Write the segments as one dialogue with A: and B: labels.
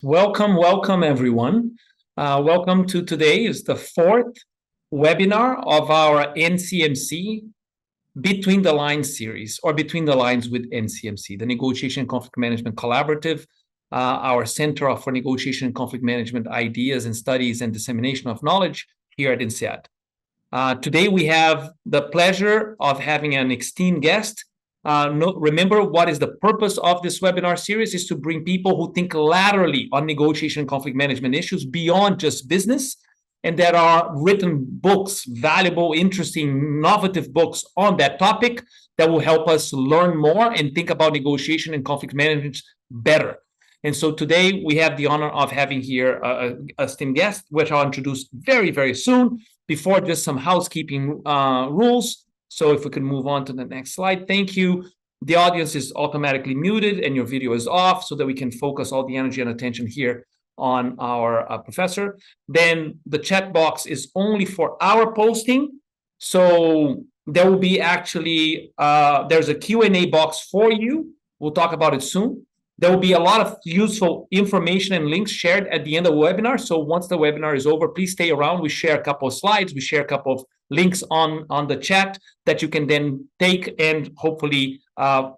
A: Welcome, welcome everyone. Welcome to today is the fourth webinar of our NCMC Between the Lines series, or Between the Lines with NCMC, the Negotiation and Conflict Management Collaborative, our Center for Negotiation and Conflict Management Ideas and Studies and Dissemination of Knowledge here at INSEAD. Today we have the pleasure of having an esteemed guest. Remember, what is the purpose of this webinar series is to bring people who think laterally on negotiation and conflict management issues beyond just business, and there are written books, valuable, interesting, innovative books on that topic that will help us learn more and think about negotiation and conflict management better. And so today we have the honor of having here a esteemed guest, which I'll introduce very, very soon. Before, just some housekeeping rules. So if we can move on to the next slide. Thank you. The audience is automatically muted and your video is off so that we can focus all the energy and attention here on our professor. Then the chat box is only for our posting. So there will be actually, there's a Q&A box for you. We'll talk about it soon. There will be a lot of useful information and links shared at the end of the webinar. So once the webinar is over, please stay around. We share a couple of slides. We share a couple of links on the chat that you can then take and hopefully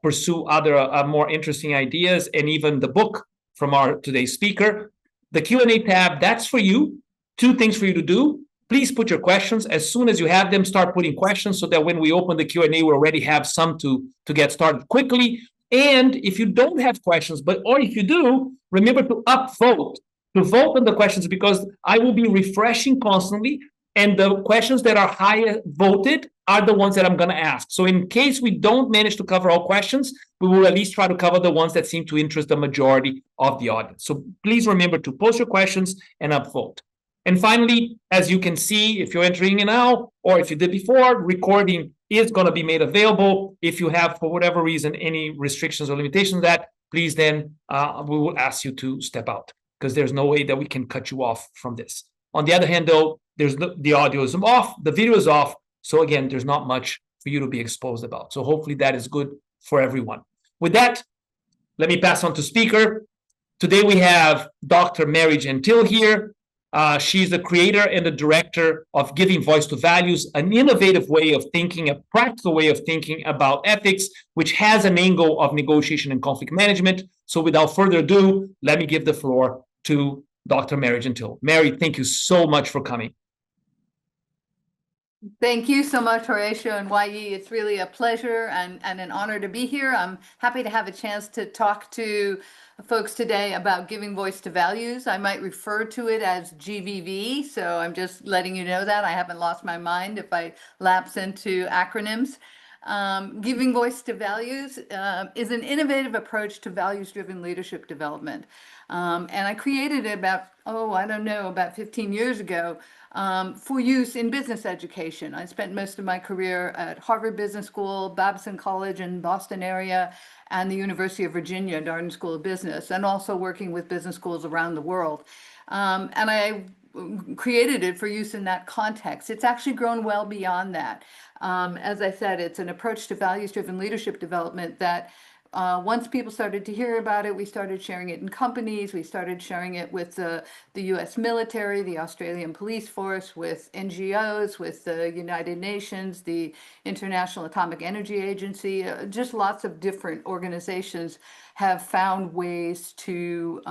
A: pursue other more interesting ideas, and even the book from our today's speaker. The Q&A tab, that's for you. Two things for you to do. Please put your questions. As soon as you have them, start putting questions so that when we open the Q&A, we already have some to get started quickly. And if you don't have questions, or if you do, remember to upvote, to vote on the questions, because I will be refreshing constantly. And the questions that are higher voted are the ones that I'm going to ask. So in case we don't manage to cover all questions, we will at least try to cover the ones that seem to interest the majority of the audience. So please remember to post your questions and upvote. And finally, as you can see, if you're entering now, or if you did before, recording is going to be made available. If you have, for whatever reason, any restrictions or limitations of that, please then we will ask you to step out, because there's no way that we can cut you off from this. On the other hand, though, the audio is off, the video is off. So again, there's not much for you to be exposed about. So hopefully that is good for everyone. With that, let me pass on to speaker. Today we have Dr. Mary Gentile here. She's the creator and the director of Giving Voice to Values, an innovative way of thinking, a practical way of thinking about ethics, which has an angle of negotiation and conflict management. So without further ado, let me give the floor to Dr. Mary Gentile. Mary, thank you so much for coming.
B: Thank you so much, Horatio and YE. It's really a pleasure and an honor to be here. I'm happy to have a chance to talk to folks today about giving voice to values. I might refer to it as GVV, so I'm just letting you know that. I haven't lost my mind if I lapse into acronyms. Giving voice to values is an innovative approach to values-driven leadership development. And I created it about 15 years ago for use in business education. I spent most of my career at Harvard Business School, Babson College in Boston area, and the University of Virginia, Darden School of Business, and also working with business schools around the world. And I created it for use in that context. It's actually grown well beyond that. As I said, it's an approach to values-driven leadership development that once people started to hear about it, we started sharing it in companies. We started sharing it with the U.S. military, the Australian police force, with NGOs, with the United Nations, the International Atomic Energy Agency. Just lots of different organizations have found ways to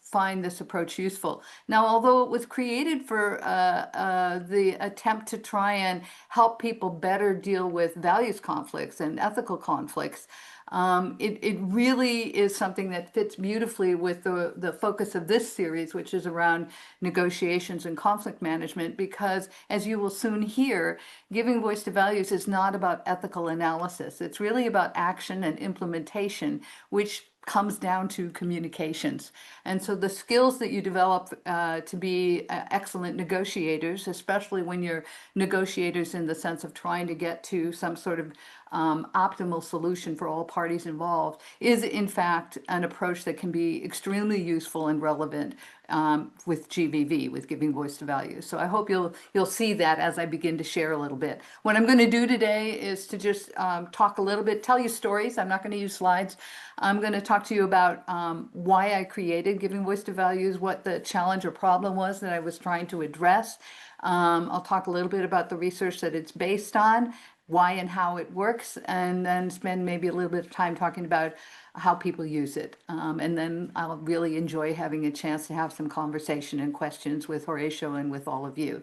B: find this approach useful. Now, although it was created for the attempt to try and help people better deal with values conflicts and ethical conflicts, it really is something that fits beautifully with the focus of this series, which is around negotiations and conflict management, because as you will soon hear, giving voice to values is not about ethical analysis. It's really about action and implementation, which comes down to communications. And so the skills that you develop to be excellent negotiators, especially when you're negotiators in the sense of trying to get to some sort of optimal solution for all parties involved is in fact an approach that can be extremely useful and relevant with GVV, with giving voice to values. So I hope you'll see that as I begin to share a little bit. What I'm going to do today is to just talk a little bit, tell you stories. I'm not going to use slides. I'm going to talk to you about why I created Giving Voice to Values, what the challenge or problem was that I was trying to address. I'll talk a little bit about the research that it's based on, why and how it works, and then spend maybe a little bit of time talking about how people use it. And then I'll really enjoy having a chance to have some conversation and questions with Horatio and with all of you.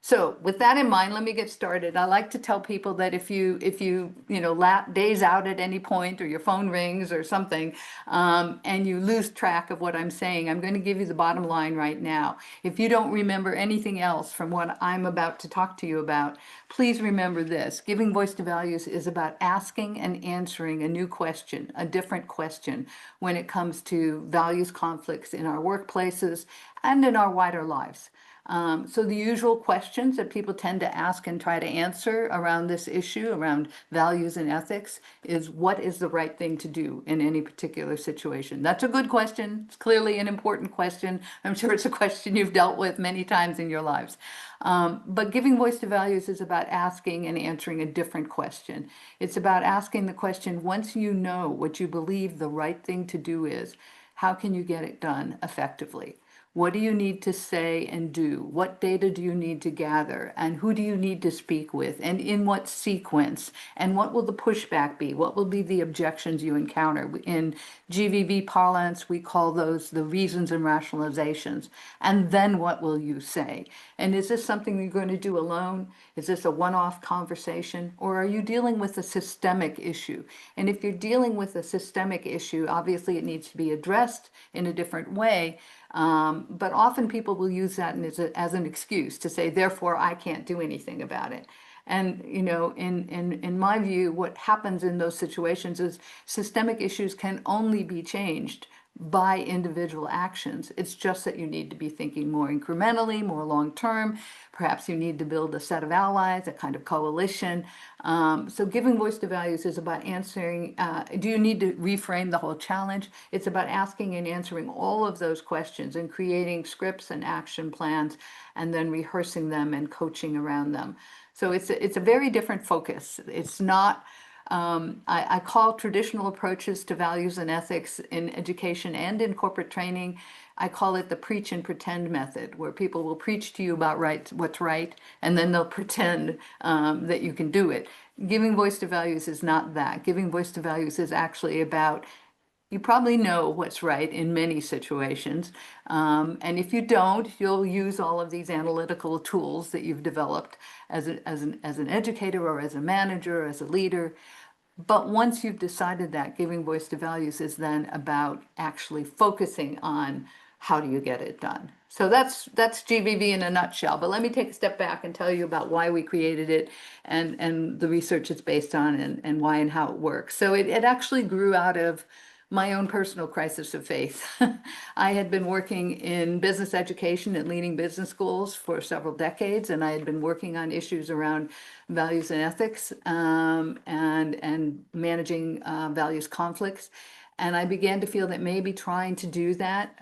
B: So with that in mind, let me get started. I like to tell people that if you daze out at any point or your phone rings or something, and you lose track of what I'm saying, I'm going to give you the bottom line right now. If you don't remember anything else from what I'm about to talk to you about, please remember this. Giving voice to values is about asking and answering a new question, a different question, when it comes to values conflicts in our workplaces and in our wider lives. So the usual questions that people tend to ask and try to answer around this issue, around values and ethics, is what is the right thing to do in any particular situation? That's a good question. It's clearly an important question. I'm sure it's a question you've dealt with many times in your lives. But giving voice to values is about asking and answering a different question. It's about asking the question, once you know what you believe the right thing to do is, how can you get it done effectively? What do you need to say and do? What data do you need to gather? And who do you need to speak with? And in what sequence? And what will the pushback be? What will be the objections you encounter? In GVV parlance, we call those the reasons and rationalizations. And then what will you say? And is this something you're going to do alone? Is this a one-off conversation? Or are you dealing with a systemic issue? And if you're dealing with a systemic issue, obviously it needs to be addressed in a different way. But often people will use that as an excuse to say, therefore, I can't do anything about it. And, in my view, what happens in those situations is systemic issues can only be changed by individual actions. It's just that you need to be thinking more incrementally, more long-term. Perhaps you need to build a set of allies, a kind of coalition. So giving voice to values is about answering, do you need to reframe the whole challenge? It's about asking and answering all of those questions and creating scripts and action plans and then rehearsing them and coaching around them. So it's a very different focus. It's not, I call traditional approaches to values and ethics in education and in corporate training, I call it the preach and pretend method, where people will preach to you about what's right, and then they'll pretend that you can do it. Giving voice to values is not that. Giving voice to values is actually about, you probably know what's right in many situations. And if you don't, you'll use all of these analytical tools that you've developed as an educator or as a manager or as a leader. But once you've decided that, giving voice to values is then about actually focusing on how do you get it done. So that's GVV in a nutshell. But let me take a step back and tell you about why we created it and the research it's based on and why and how it works. So it actually grew out of my own personal crisis of faith. I had been working in business education at leading business schools for several decades, and I had been working on issues around values and ethics and managing values conflicts. And I began to feel that maybe trying to do that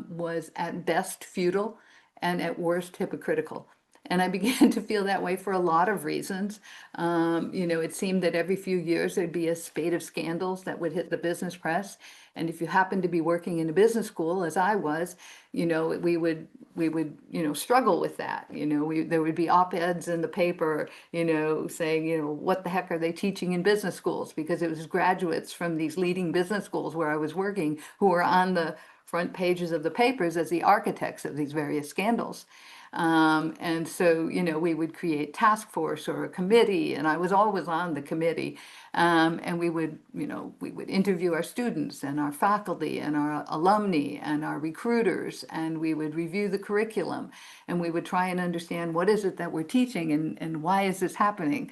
B: was at best futile and at worst hypocritical. And I began to feel that way for a lot of reasons. It seemed that every few years there'd be a spate of scandals that would hit the business press. And if you happened to be working in a business school, as I was, we would struggle with that. There would be op-eds in the paper, saying, what the heck are they teaching in business schools? Because it was graduates from these leading business schools where I was working who were on the front pages of the papers as the architects of these various scandals. And so, we would create task force or a committee, and I was always on the committee. And we would interview our students and our faculty and our alumni and our recruiters, and we would review the curriculum, and we would try and understand what is it that we're teaching and why is this happening.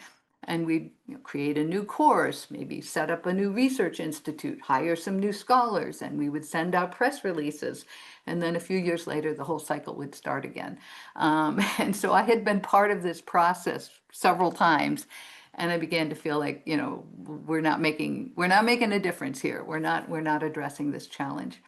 B: And we'd create a new course, maybe set up a new research institute, hire some new scholars, and we would send out press releases. And then a few years later, the whole cycle would start again. And so I had been part of this process several times. And I began to feel like, we're not making a difference here. We're not addressing this challenge.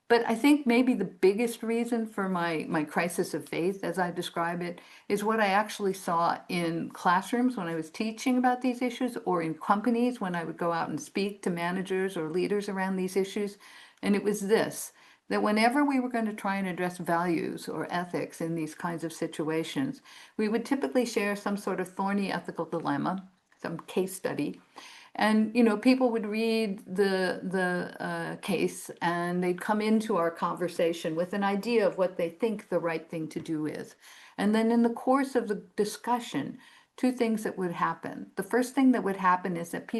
B: But I think maybe the biggest reason for my crisis of faith, as I describe it, is what I actually saw in classrooms when I was teaching about these issues, or in companies when I would go out and speak to managers or leaders around these issues. And it was this, that whenever we were going to try and address values or ethics in these kinds of situations, we would typically share some sort of thorny ethical dilemma, some case study. And people would read the case, and they'd come into our conversation with an idea of what they think the right thing to do is. And then in the course of the discussion, two things that would happen. The first thing that would happen is that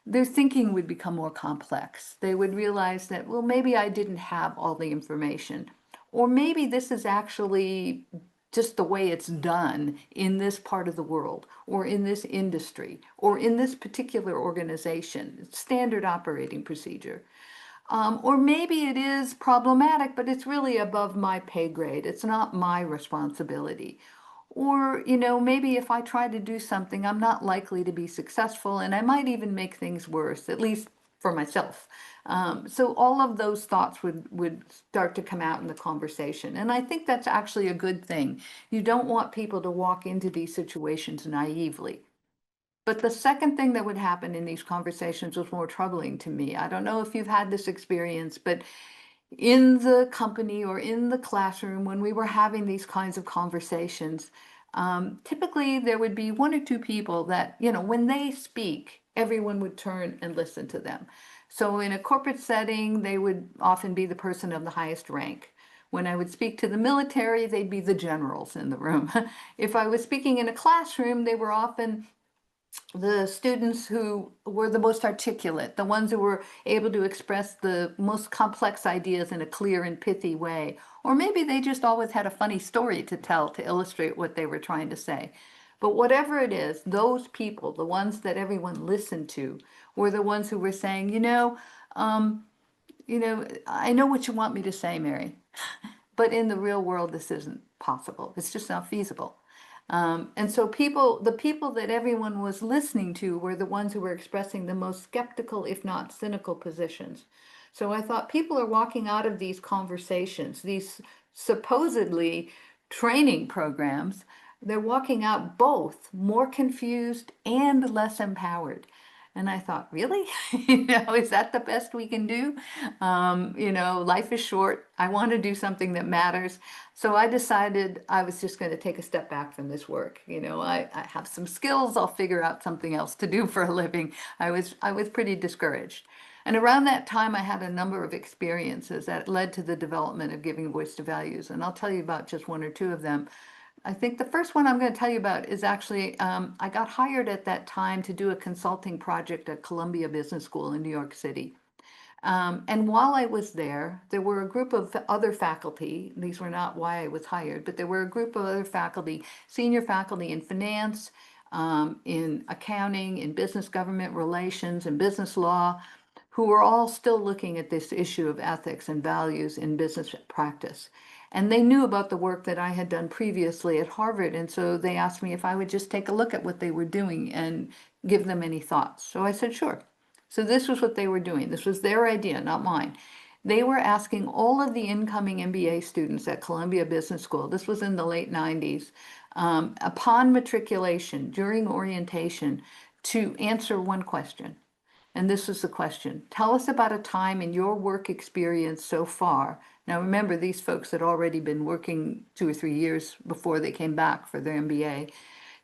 B: their thinking would become more complex. They would realize that, well, maybe I didn't have all the information, or maybe this is actually just the way it's done in this part of the world, or in this industry, or in this particular organization. It's standard operating procedure. Or maybe it is problematic, but it's really above my pay grade. It's not my responsibility. Or, maybe if I try to do something, I'm not likely to be successful, and I might even make things worse, at least for myself. So all of those thoughts would start to come out in the conversation. And I think that's actually a good thing. You don't want people to walk into these situations naively. But the second thing that would happen in these conversations was more troubling to me. I don't know if you've had this experience, but in the company or in the classroom, when we were having these kinds of conversations, typically there would be one or two people that, when they speak, everyone would turn and listen to them. So in a corporate setting, they would often be the person of the highest rank. When I would speak to the military, they'd be the generals in the room. If I was speaking in a classroom, they were often the students who were the most articulate, the ones who were able to express the most complex ideas in a clear and pithy way. Or maybe they just always had a funny story to tell to illustrate what they were trying to say. But whatever it is, those people, the ones that everyone listened to, were the ones who were saying, I know what you want me to say, Mary, but in the real world, this isn't possible. It's just not feasible. And so the people that everyone was listening to were the ones who were expressing the most skeptical, if not cynical, positions. So I thought people are walking out of these conversations, these supposedly training programs, they're walking out both more confused and less empowered. And I thought, really? Is that the best we can do? Life is short. I want to do something that matters. So I decided I was just going to take a step back from this work. I have some skills. I'll figure out something else to do for a living. I was pretty discouraged. And around that time, I had a number of experiences that led to the development of giving voice to values. And I'll tell you about just one or two of them. I think the first one I'm going to tell you about is actually, I got hired at that time to do a consulting project at Columbia Business School in New York City. And while I was there were a group of other faculty. These were not why I was hired, but there were a group of other faculty, senior faculty in finance, in accounting, in business government relations, and business law, who were all still looking at this issue of ethics and values in business practice. And they knew about the work that I had done previously at Harvard. And so they asked me if I would just take a look at what they were doing and give them any thoughts. So I said, sure. So this was what they were doing. This was their idea, not mine. They were asking all of the incoming MBA students at Columbia Business School, this was in the late 90s, upon matriculation, during orientation, to answer one question. And this was the question. Tell us about a time in your work experience so far. Now remember, these folks had already been working 2 or 3 years before they came back for their MBA.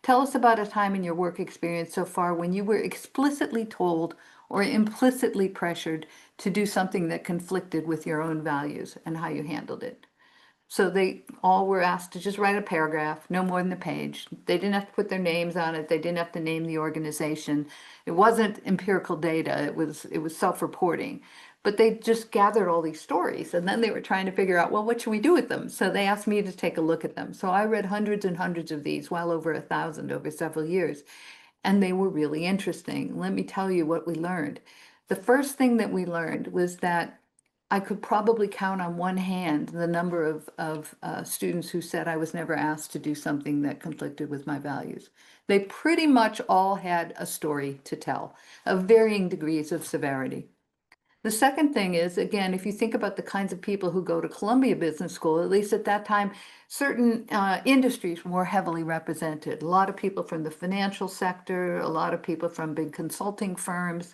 B: Tell us about a time in your work experience so far when you were explicitly told or implicitly pressured to do something that conflicted with your own values, and how you handled it. So they all were asked to just write a paragraph, no more than a page. They didn't have to put their names on it. They didn't have to name the organization. It wasn't empirical data. It was self-reporting. But they just gathered all these stories, and then they were trying to figure out, well, what should we do with them? So they asked me to take a look at them. So I read hundreds and hundreds of these, well over 1,000 over several years, and they were really interesting. Let me tell you what we learned. The first thing that we learned was that I could probably count on one hand the number of students who said I was never asked to do something that conflicted with my values. They pretty much all had a story to tell of varying degrees of severity. The second thing is, again, if you think about the kinds of people who go to Columbia Business School, at least at that time, certain industries were heavily represented. A lot of people from the financial sector, a lot of people from big consulting firms,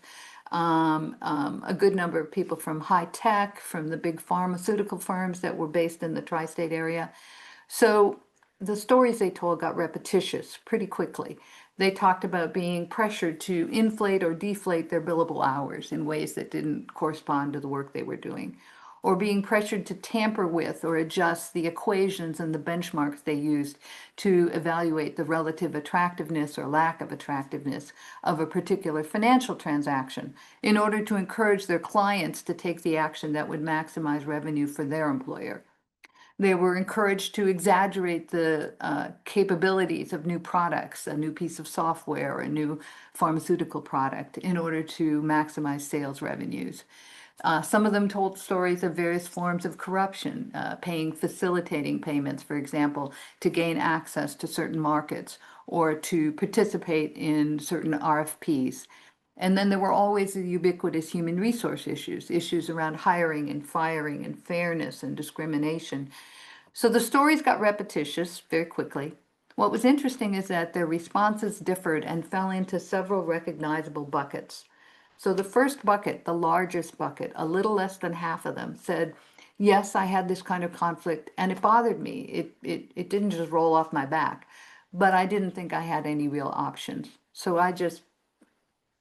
B: a good number of people from high tech, from the big pharmaceutical firms that were based in the tri-state area. So the stories they told got repetitious pretty quickly. They talked about being pressured to inflate or deflate their billable hours in ways that didn't correspond to the work they were doing, or being pressured to tamper with or adjust the equations and the benchmarks they used to evaluate the relative attractiveness or lack of attractiveness of a particular financial transaction in order to encourage their clients to take the action that would maximize revenue for their employer. They were encouraged to exaggerate the capabilities of new products, a new piece of software, a new pharmaceutical product, in order to maximize sales revenues. Some of them told stories of various forms of corruption, facilitating payments, for example, to gain access to certain markets or to participate in certain RFPs. And then there were always the ubiquitous human resource issues around hiring and firing and fairness and discrimination. So the stories got repetitious very quickly. What was interesting is that their responses differed and fell into several recognizable buckets. So the first bucket, the largest bucket, a little less than half of them said, yes, I had this kind of conflict and it bothered me. It didn't just roll off my back, but I didn't think I had any real options. So I just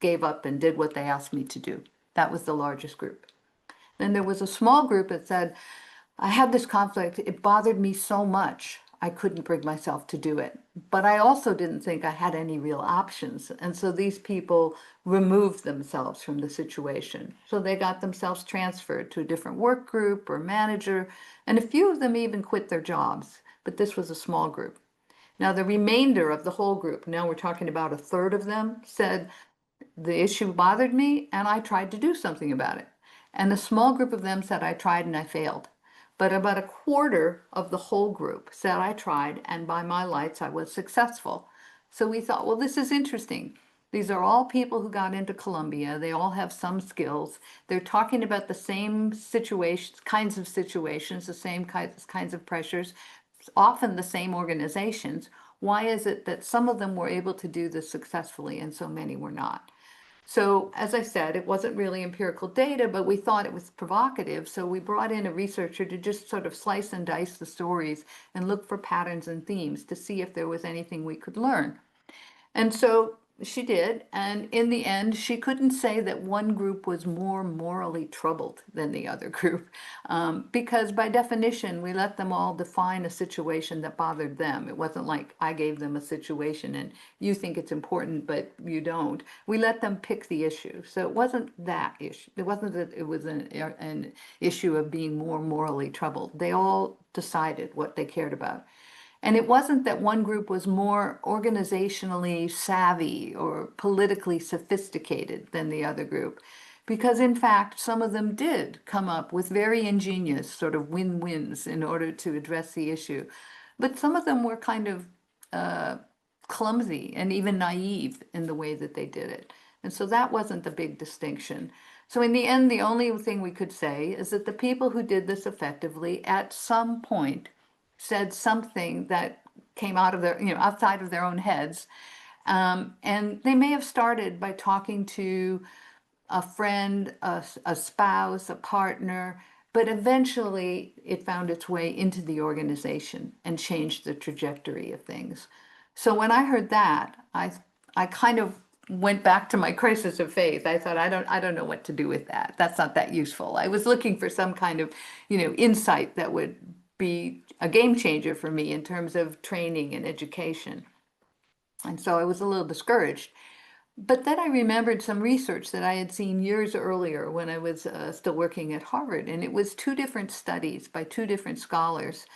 B: gave up and did what they asked me to do. That was the largest group. Then there was a small group that said, I had this conflict. It bothered me so much. I couldn't bring myself to do it. But I also didn't think I had any real options. And so these people removed themselves from the situation. So they got themselves transferred to a different work group or manager. And a few of them even quit their jobs. But this was a small group. Now, the remainder of the whole group, now we're talking about a third of them, said, the issue bothered me and I tried to do something about it. And a small group of them said, I tried and I failed. But about a quarter of the whole group said, I tried, and by my lights, I was successful. So we thought, well, this is interesting. These are all people who got into Columbia. They all have some skills. They're talking about the same situations, kinds of situations, the same kinds of pressures, often the same organizations. Why is it that some of them were able to do this successfully and so many were not? So, as I said, it wasn't really empirical data, but we thought it was provocative. So we brought in a researcher to just sort of slice and dice the stories and look for patterns and themes to see if there was anything we could learn. And so she did. And in the end, she couldn't say that one group was more morally troubled than the other group, because by definition, we let them all define a situation that bothered them. It wasn't like I gave them a situation and you think it's important, but you don't. We let them pick the issue. So it wasn't that issue. It wasn't that it was an issue of being more morally troubled. They all decided what they cared about. And it wasn't that one group was more organizationally savvy or politically sophisticated than the other group, because in fact, some of them did come up with very ingenious sort of win-wins in order to address the issue. But some of them were kind of clumsy and even naive in the way that they did it. And so that wasn't the big distinction. So in the end, the only thing we could say is that the people who did this effectively at some point said something that came out of their, outside of their own heads. And they may have started by talking to a friend, a spouse, a partner, but eventually it found its way into the organization and changed the trajectory of things. So when I heard that, I kind of went back to my crisis of faith. I thought, I don't know what to do with that. That's not that useful. I was looking for some kind of, insight that would be a game changer for me in terms of training and education. And so I was a little discouraged. But then I remembered some research that I had seen years earlier when I was still working at Harvard. And it was two different studies by two different scholars,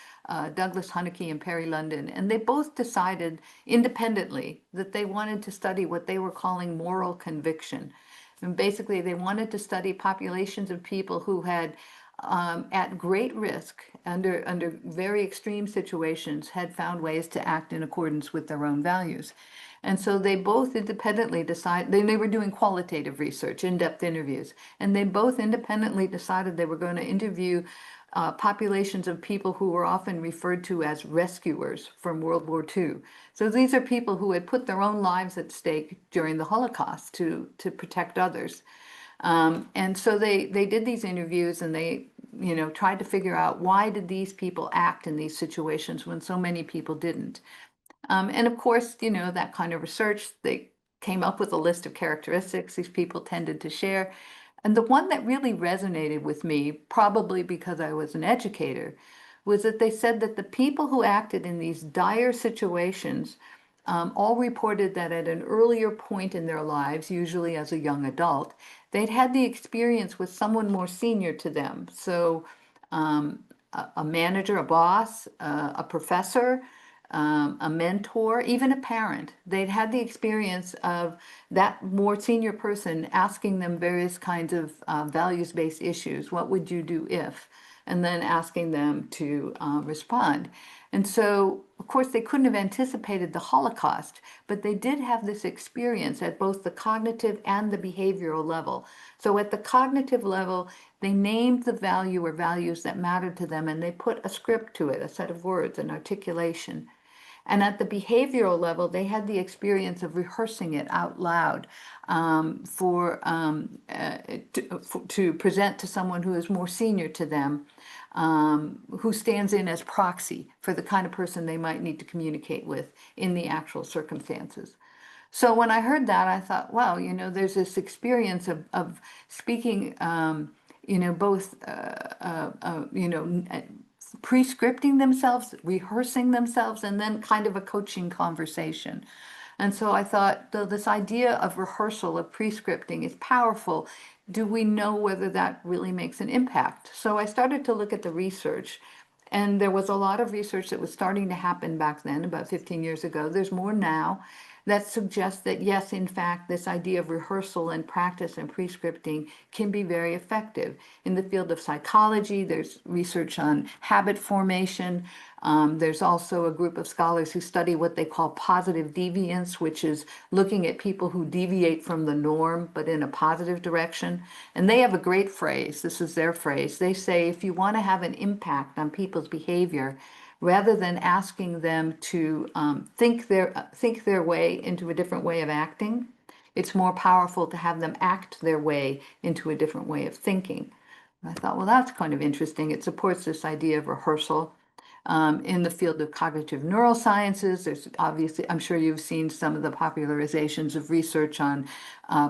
B: Douglas Hunneke and Perry London. And they both decided independently that they wanted to study what they were calling moral conviction. And basically, they wanted to study populations of people who had at great risk, under very extreme situations, had found ways to act in accordance with their own values. And so they both independently decided, they were doing qualitative research, in-depth interviews, and they both independently decided they were going to interview populations of people who were often referred to as rescuers from World War II. So these are people who had put their own lives at stake during the Holocaust to protect others. And so they did these interviews, and they, tried to figure out, why did these people act in these situations when so many people didn't? And of course, that kind of research, they came up with a list of characteristics these people tended to share. And the one that really resonated with me, probably because I was an educator, was that they said that the people who acted in these dire situations all reported that at an earlier point in their lives, usually as a young adult, they'd had the experience with someone more senior to them. So a manager, a boss, a professor, a mentor, even a parent. They'd had the experience of that more senior person asking them various kinds of values-based issues. What would you do if? And then asking them to respond. And so, of course, they couldn't have anticipated the Holocaust, but they did have this experience at both the cognitive and the behavioral level. So at the cognitive level, they named the value or values that mattered to them, and they put a script to it, a set of words, an articulation. And at the behavioral level, they had the experience of rehearsing it out loud to present to someone who is more senior to them, who stands in as proxy for the kind of person they might need to communicate with in the actual circumstances. So when I heard that, I thought, wow, there's this experience of speaking, both, pre-scripting themselves, rehearsing themselves, and then kind of a coaching conversation. And so I thought, though this idea of rehearsal, of pre-scripting is powerful, do we know whether that really makes an impact? So I started to look at the research, and there was a lot of research that was starting to happen back then, about 15 years ago. There's more now that suggests that, yes, in fact, this idea of rehearsal and practice and prescripting can be very effective. In the field of psychology, there's research on habit formation. There's also a group of scholars who study what they call positive deviance, which is looking at people who deviate from the norm, but in a positive direction. And they have a great phrase. This is their phrase. They say, if you want to have an impact on people's behavior, rather than asking them to think their way into a different way of acting, it's more powerful to have them act their way into a different way of thinking. And I thought, well, that's kind of interesting. It supports this idea of rehearsal. In the field of cognitive neurosciences, there's obviously, I'm sure you've seen some of the popularizations of research on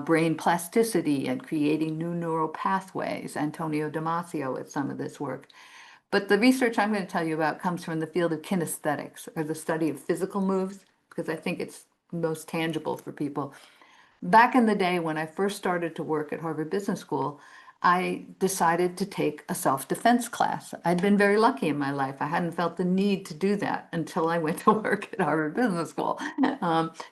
B: brain plasticity and creating new neural pathways. Antonio Damasio with some of this work. But the research I'm going to tell you about comes from the field of kinesthetics, or the study of physical moves, because I think it's most tangible for people. Back in the day when I first started to work at Harvard Business School, I decided to take a self-defense class. I'd been very lucky in my life. I hadn't felt the need to do that until I went to work at Harvard Business School.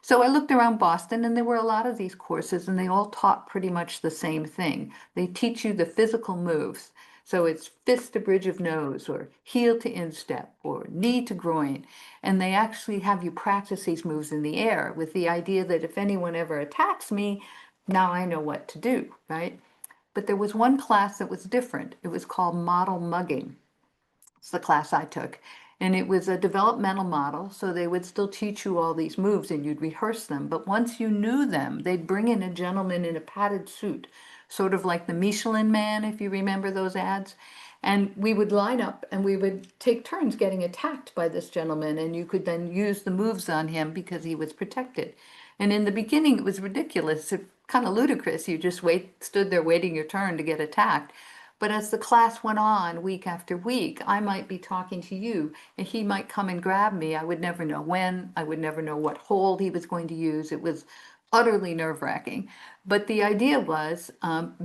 B: So I looked around Boston, and there were a lot of these courses, and they all taught pretty much the same thing. They teach you the physical moves. So it's fist to bridge of nose, or heel to instep, or knee to groin. And they actually have you practice these moves in the air with the idea that if anyone ever attacks me, now I know what to do, right? But there was one class that was different. It was called model mugging. It's the class I took. And it was a developmental model, so they would still teach you all these moves and you'd rehearse them. But once you knew them, they'd bring in a gentleman in a padded suit, sort of like the Michelin Man, if you remember those ads. And we would line up and we would take turns getting attacked by this gentleman, and you could then use the moves on him because he was protected. And in the beginning, it was ridiculous, kind of ludicrous. You just stood there waiting your turn to get attacked. But as the class went on week after week, I might be talking to you and he might come and grab me. I would never know when. I would never know what hold he was going to use. It was utterly nerve-wracking. But the idea was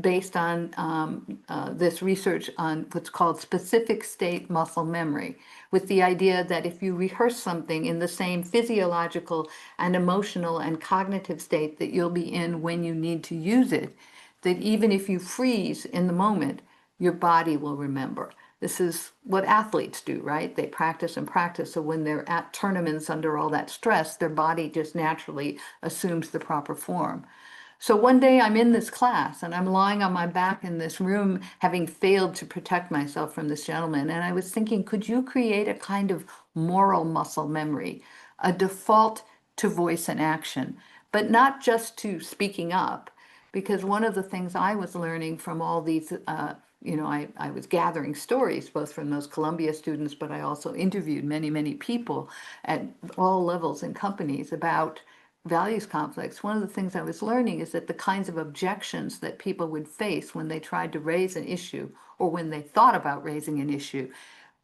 B: based on this research on what's called specific state muscle memory, with the idea that if you rehearse something in the same physiological and emotional and cognitive state that you'll be in when you need to use it, that even if you freeze in the moment, your body will remember. This is what athletes do, right? They practice and practice. So when they're at tournaments under all that stress, their body just naturally assumes the proper form. So one day I'm in this class and I'm lying on my back in this room, having failed to protect myself from this gentleman. And I was thinking, could you create a kind of moral muscle memory, a default to voice and action, but not just to speaking up? Because one of the things I was learning from all these, I was gathering stories, both from those Columbia students, but I also interviewed many, many people at all levels in companies about values conflicts. One of the things I was learning is that the kinds of objections that people would face when they tried to raise an issue or when they thought about raising an issue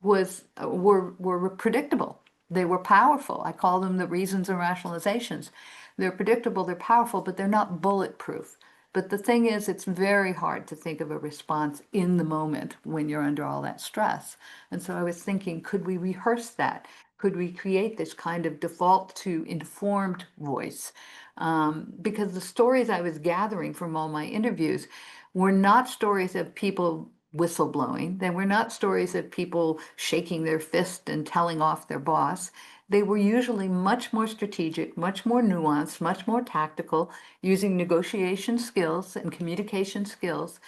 B: were predictable. They were powerful. I call them the reasons and rationalizations. They're predictable, they're powerful, but they're not bulletproof. But the thing is, it's very hard to think of a response in the moment when you're under all that stress. And so I was thinking, could we rehearse that? Could we create this kind of default to informed voice? Because the stories I was gathering from all my interviews were not stories of people whistleblowing. They were not stories of people shaking their fist and telling off their boss. They were usually much more strategic, much more nuanced, much more tactical, using negotiation skills and communication skills,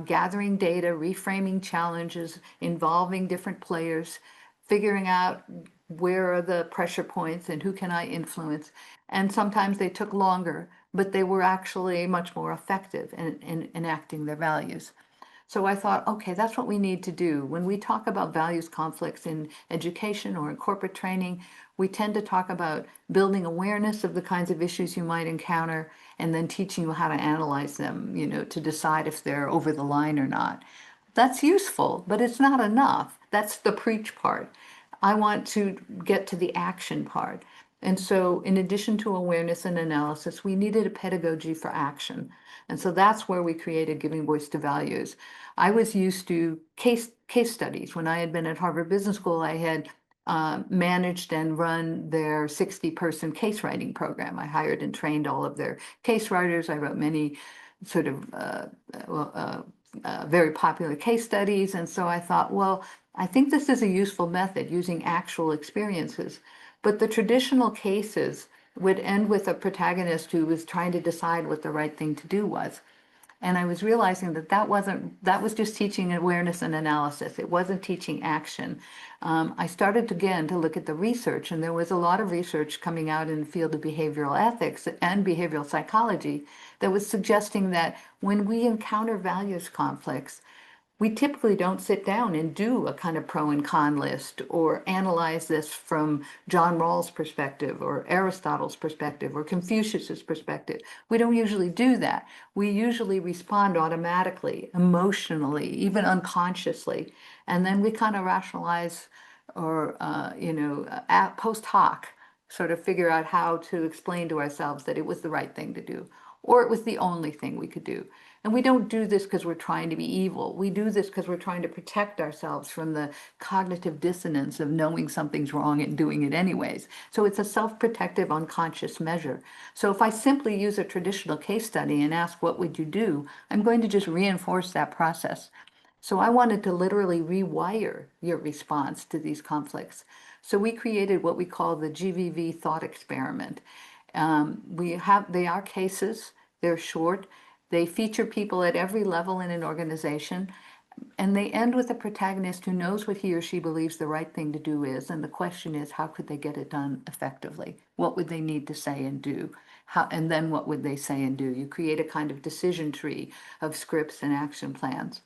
B: gathering data, reframing challenges, involving different players, figuring out where are the pressure points and who can I influence. And sometimes they took longer, but they were actually much more effective in enacting their values. So I thought, okay, that's what we need to do. When we talk about values conflicts in education or in corporate training, we tend to talk about building awareness of the kinds of issues you might encounter and then teaching you how to analyze them, to decide if they're over the line or not. That's useful, but it's not enough. That's the preach part. I want to get to the action part. And so, in addition to awareness and analysis, we needed a pedagogy for action. And so that's where we created Giving Voice to Values. I was used to case studies. When I had been at Harvard Business School, I had managed and run their 60-person case writing program. I hired and trained all of their case writers. I wrote many sort of very popular case studies. And so I thought, well, I think this is a useful method using actual experiences. But the traditional cases would end with a protagonist who was trying to decide what the right thing to do was. And I was realizing that was just teaching awareness and analysis. It wasn't teaching action. I started again to look at the research, and there was a lot of research coming out in the field of behavioral ethics and behavioral psychology that was suggesting that when we encounter values conflicts, we typically don't sit down and do a kind of pro and con list or analyze this from John Rawls' perspective or Aristotle's perspective or Confucius's perspective. We don't usually do that. We usually respond automatically, emotionally, even unconsciously, and then we kind of rationalize or, post hoc, sort of figure out how to explain to ourselves that it was the right thing to do, or it was the only thing we could do. And we don't do this because we're trying to be evil. We do this because we're trying to protect ourselves from the cognitive dissonance of knowing something's wrong and doing it anyways. So it's a self-protective unconscious measure. So if I simply use a traditional case study and ask, what would you do? I'm going to just reinforce that process. So I wanted to literally rewire your response to these conflicts. So we created what we call the GVV thought experiment. They are cases, they're short, they feature people at every level in an organization, and they end with a protagonist who knows what he or she believes the right thing to do is, and the question is, how could they get it done effectively? What would they need to say and do? And then what would they say and do? You create a kind of decision tree of scripts and action plans.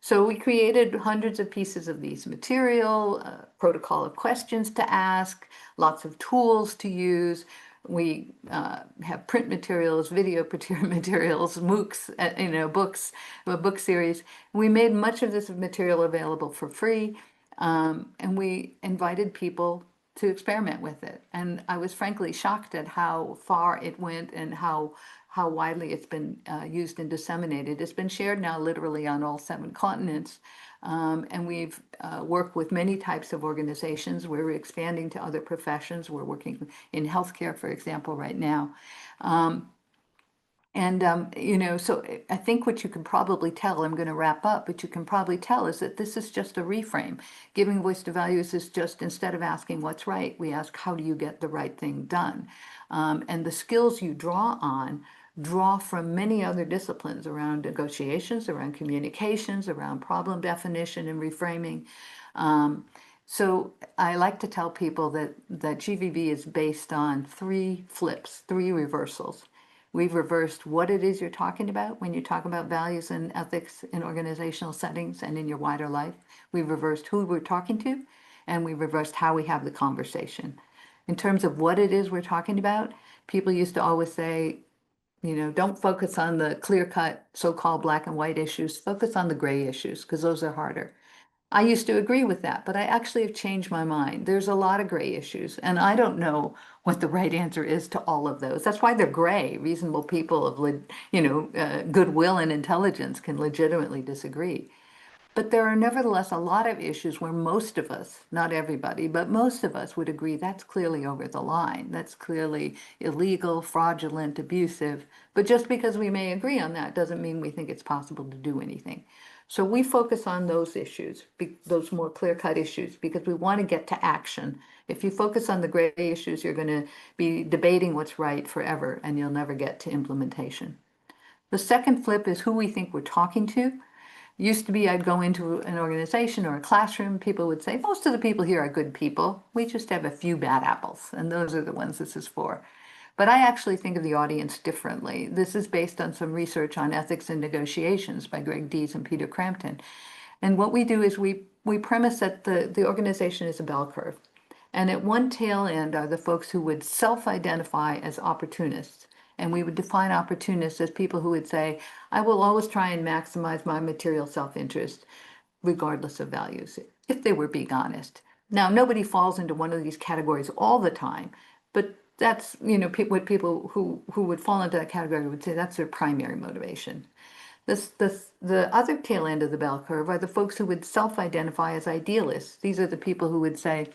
B: So we created hundreds of pieces of these material, protocol of questions to ask, lots of tools to use. We have print materials, video materials, MOOCs, books, a book series. We made much of this material available for free, and we invited people to experiment with it. And I was frankly shocked at how far it went and how widely it's been used and disseminated. It's been shared now literally on all 7 continents. And we've worked with many types of organizations. We're expanding to other professions. We're working in healthcare, for example, right now. And, so I think what you can probably tell, I'm going to wrap up, but you can probably tell is that this is just a reframe. Giving voice to values is just, instead of asking what's right, we ask, how do you get the right thing done? And the skills you draw from many other disciplines around negotiations, around communications, around problem definition and reframing. So I like to tell people that GVV is based on 3 flips, 3 reversals. We've reversed what it is you're talking about when you talk about values and ethics in organizational settings and in your wider life. We've reversed who we're talking to, and we've reversed how we have the conversation. In terms of what it is we're talking about, people used to always say, don't focus on the clear-cut, so-called black and white issues, focus on the gray issues, because those are harder. I used to agree with that, but I actually have changed my mind. There's a lot of gray issues, and I don't know what the right answer is to all of those. That's why they're gray. Reasonable people of, goodwill and intelligence can legitimately disagree. But there are nevertheless a lot of issues where most of us, not everybody, but most of us would agree that's clearly over the line. That's clearly illegal, fraudulent, abusive. But just because we may agree on that doesn't mean we think it's possible to do anything. So we focus on those issues, those more clear-cut issues, because we want to get to action. If you focus on the gray issues, you're going to be debating what's right forever, and you'll never get to implementation. The second flip is who we think we're talking to. Used to be I'd go into an organization or a classroom, people would say, most of the people here are good people. We just have a few bad apples, and those are the ones this is for. But I actually think of the audience differently. This is based on some research on ethics and negotiations by Greg Dees and Peter Crampton. And what we do is we premise that the organization is a bell curve. And at one tail end are the folks who would self-identify as opportunists. And we would define opportunists as people who would say, I will always try and maximize my material self-interest, regardless of values, if they were being honest. Now, nobody falls into one of these categories all the time, but that's, what people who would fall into that category would say that's their primary motivation. The other tail end of the bell curve are the folks who would self-identify as idealists. These are the people who would say,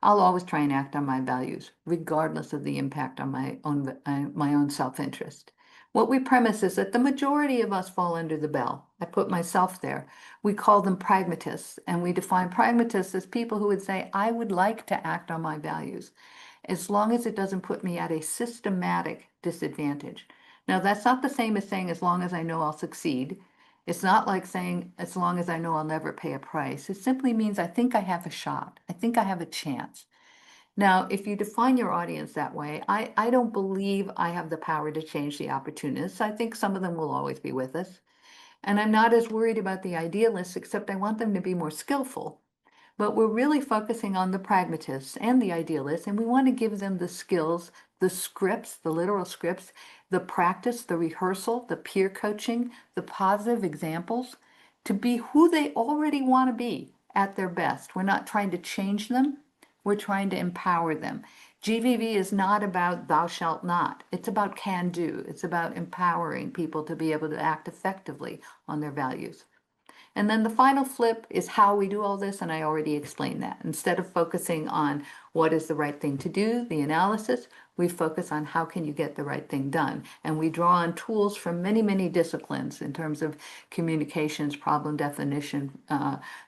B: I'll always try and act on my values, regardless of the impact on my own self-interest. What we premise is that the majority of us fall under the bell. I put myself there. We call them pragmatists, and we define pragmatists as people who would say, I would like to act on my values, as long as it doesn't put me at a systematic disadvantage. Now, that's not the same as saying, as long as I know I'll succeed. It's not like saying, as long as I know I'll never pay a price. It simply means I think I have a shot. I think I have a chance. Now, if you define your audience that way, I don't believe I have the power to change the opportunists. I think some of them will always be with us. And I'm not as worried about the idealists, except I want them to be more skillful. But we're really focusing on the pragmatists and the idealists, and we want to give them the skills, the scripts, the literal scripts, the practice, the rehearsal, the peer coaching, the positive examples to be who they already want to be at their best. We're not trying to change them. We're trying to empower them. GVV is not about thou shalt not. It's about can do. It's about empowering people to be able to act effectively on their values. And then the final flip is how we do all this, and I already explained that. Instead of focusing on what is the right thing to do, the analysis, we focus on how can you get the right thing done. And we draw on tools from many, many disciplines in terms of communications, problem definition,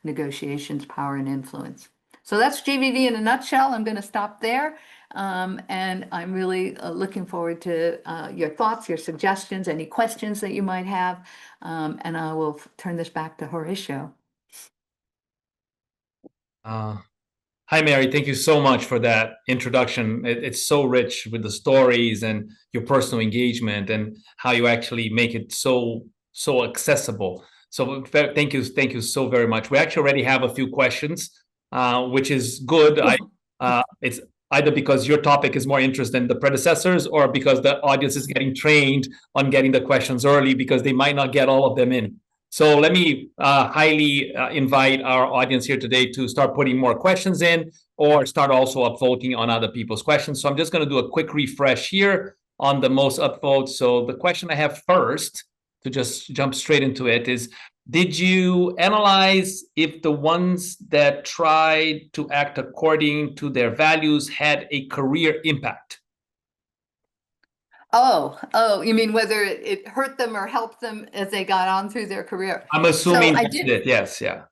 B: negotiations, power, and influence. So that's GVV in a nutshell. I'm going to stop there. And I'm really looking forward to your thoughts, your suggestions, any questions that you might have. And I will turn this back to Horatio.
A: Hi, Mary. Thank you so much for that introduction. It's so rich with the stories and your personal engagement and how you actually make it so accessible. So thank you so very much. We actually already have a few questions, which is good. It's either because your topic is more interesting than the predecessors or because the audience is getting trained on getting the questions early because they might not get all of them in. So let me highly invite our audience here today to start putting more questions in or start also upvoting on other people's questions. So I'm just going to do a quick refresh here on the most upvotes. So the question I have first, to just jump straight into it, is did you analyze if the ones that tried to act according to their values had a career impact?
B: Oh, you mean whether it hurt them or helped them as they got on through their career?
A: I'm
B: So
A: assuming
B: I
A: that's
B: did.
A: it. Yes, yeah.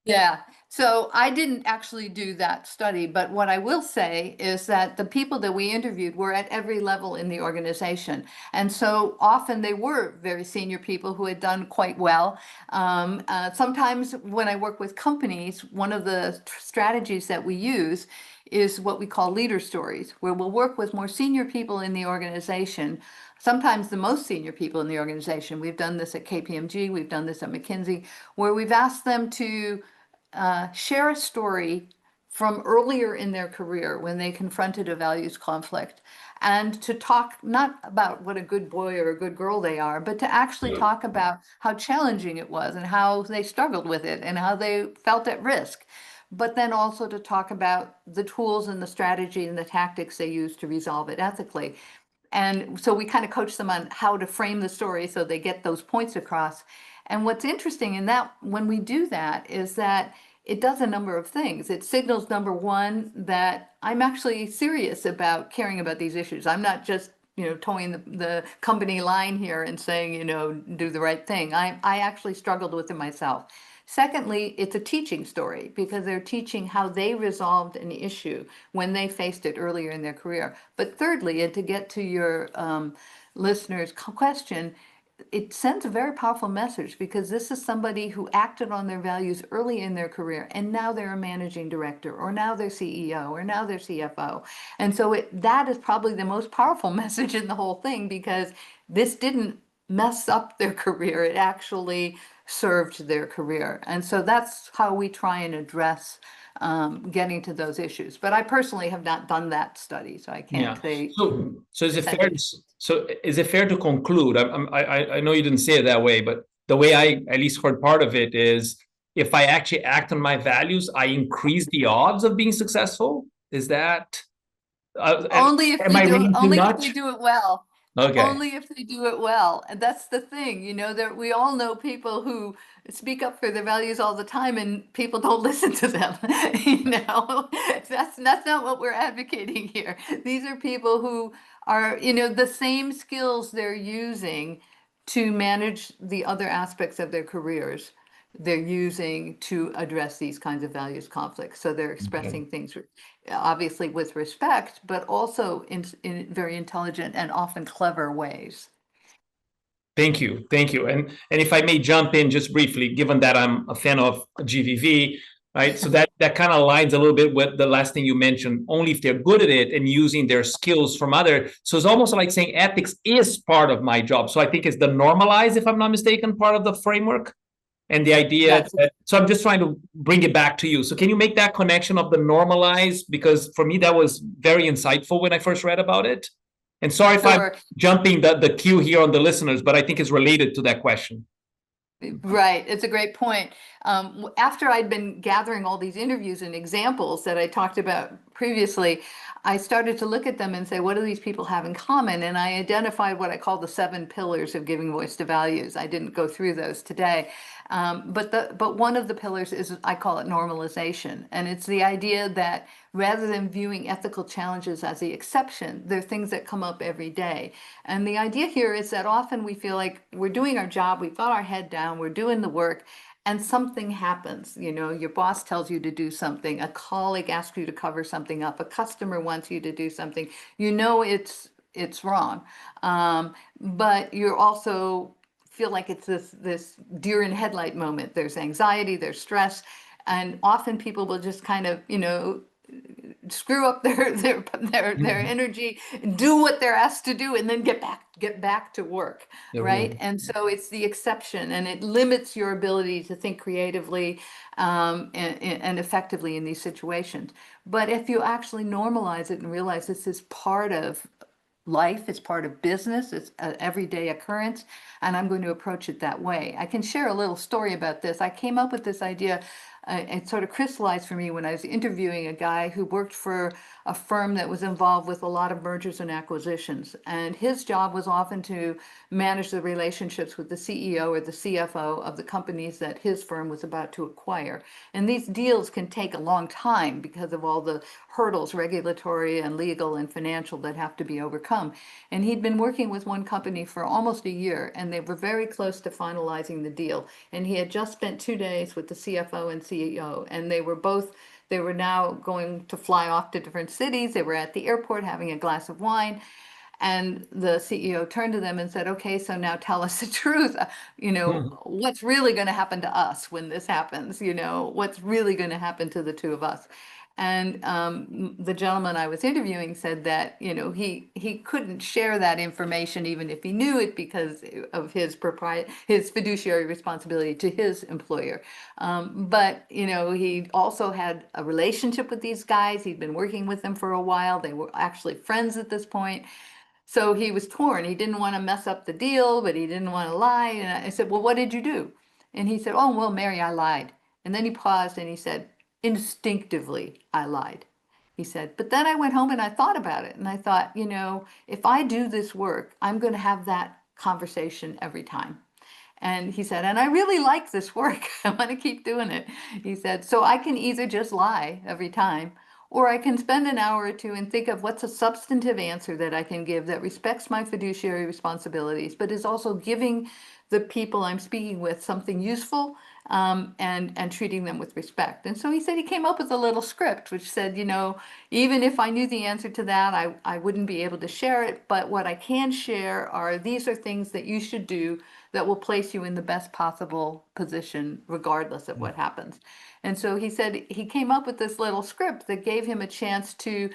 B: Yeah. So I didn't actually do that study, but what I will say is that the people that we interviewed were at every level in the organization. And so often they were very senior people who had done quite well. Sometimes when I work with companies, one of the strategies that we use is what we call leader stories, where we'll work with more senior people in the organization, sometimes the most senior people in the organization. We've done this at KPMG, we've done this at McKinsey, where we've asked them to share a story from earlier in their career when they confronted a values conflict, and to talk not about what a good boy or a good girl they are, but to actually talk about how challenging it was and how they struggled with it and how they felt at risk. But then also to talk about the tools and the strategy and the tactics they used to resolve it ethically. And so we kind of coach them on how to frame the story so they get those points across. And what's interesting in that, when we do that, is that it does a number of things. It signals, number one, that I'm actually serious about caring about these issues. I'm not just, towing the company line here and saying, do the right thing. I actually struggled with it myself. Secondly, it's a teaching story because they're teaching how they resolved an issue when they faced it earlier in their career. But thirdly, and to get to your listener's question, it sends a very powerful message because this is somebody who acted on their values early in their career and now they're a managing director or now they're CEO or now they're CFO. And so that is probably the most powerful message in the whole thing because this didn't mess up their career. It actually served their career. And so that's how we try and address getting to those issues. But I personally have not done that study, so I can't
A: Yeah.
B: say
A: So is it fair?
B: percentage.
A: So is it fair to conclude? I know you didn't say it that way, but the way I at least heard part of it is, if I actually act on my values, I increase the odds of being successful. Is that? And
B: Only if
A: am
B: they
A: I
B: do,
A: reading too
B: only if they
A: much?
B: do it well.
A: Okay.
B: Only if they do it well. And that's the thing, that we all know people who speak up for their values all the time and people don't listen to them. That's not what we're advocating here. These are people who are, the same skills they're using to manage the other aspects of their careers. They're using to address these kinds of values conflicts. So they're
A: Okay.
B: expressing things obviously with respect, but also in very intelligent and often clever ways.
A: Thank you. Thank you. And if I may jump in just briefly, given that I'm a fan of GVV, right? So that kind of aligns a little bit with the last thing you mentioned, only if they're good at it and using their skills from other. So it's almost like saying ethics is part of my job. So I think it's the normalize, if I'm not mistaken, part of the framework. And the idea
B: That's
A: that, so I'm just trying to bring it back to you. So can you make that connection of the normalize? Because for me, that was very insightful when I first read about it. And sorry if I'm
B: sure.
A: jumping the queue here on the listeners, but I think it's related to that question.
B: Right. It's a great point. After I'd been gathering all these interviews and examples that I talked about previously, I started to look at them and say, what do these people have in common? And I identified what I call the 7 pillars of giving voice to values. I didn't go through those today. But one of the pillars is, I call it normalization. And it's the idea that rather than viewing ethical challenges as the exception, they're things that come up every day. And the idea here is that often we feel like we're doing our job, we've got our head down, we're doing the work, and something happens. Your boss tells you to do something, a colleague asks you to cover something up, a customer wants you to do something. It's wrong. But you're also feel like it's this deer in headlight moment. There's anxiety, there's stress, and often people will just kind of, screw up their energy, do what they're asked to do, and then get back to work, right? And so it's the exception, and it limits your ability to think creatively and effectively in these situations. But if you actually normalize it and realize this is part of life, it's part of business, it's an everyday occurrence, and I'm going to approach it that way. I can share a little story about this. I came up with this idea it sort of crystallized for me when I was interviewing a guy who worked for a firm that was involved with a lot of mergers and acquisitions. And his job was often to manage the relationships with the CEO or the CFO of the companies that his firm was about to acquire. And these deals can take a long time because of all the hurdles, regulatory and legal and financial, that have to be overcome. And he'd been working with one company for almost a year, and they were very close to finalizing the deal. And he had just spent 2 days with the CFO and CEO, and they were now going to fly off to different cities. They were at the airport having a glass of wine. And the CEO turned to them and said, "Okay, so now tell us the truth. What's really going to happen to us when this happens? What's really going to happen to the two of us?" And the gentleman I was interviewing said that, he couldn't share that information even if he knew it, because of his fiduciary responsibility to his employer. But he also had a relationship with these guys. He'd been working with them for a while. They were actually friends at this point. So he was torn. He didn't want to mess up the deal, but he didn't want to lie. And I said, "Well, what did you do?" And he said, "Oh, well, Mary, I lied." And then he paused and he said, "Instinctively, I lied." He said, "But then I went home and I thought about it. And I thought, if I do this work, I'm going to have that conversation every time." And he said, "And I really like this work. I want to keep doing it." He said, "So I can either just lie every time, or I can spend an hour or two and think of what's a substantive answer that I can give that respects my fiduciary responsibilities, but is also giving the people I'm speaking with something useful, and treating them with respect." And so he said he came up with a little script which said, even if I knew the answer to that, I wouldn't be able to share it. But what I can share are, these are things that you should do that will place you in the best possible position regardless of what happens. And so he said he came up with this little script that gave him a chance to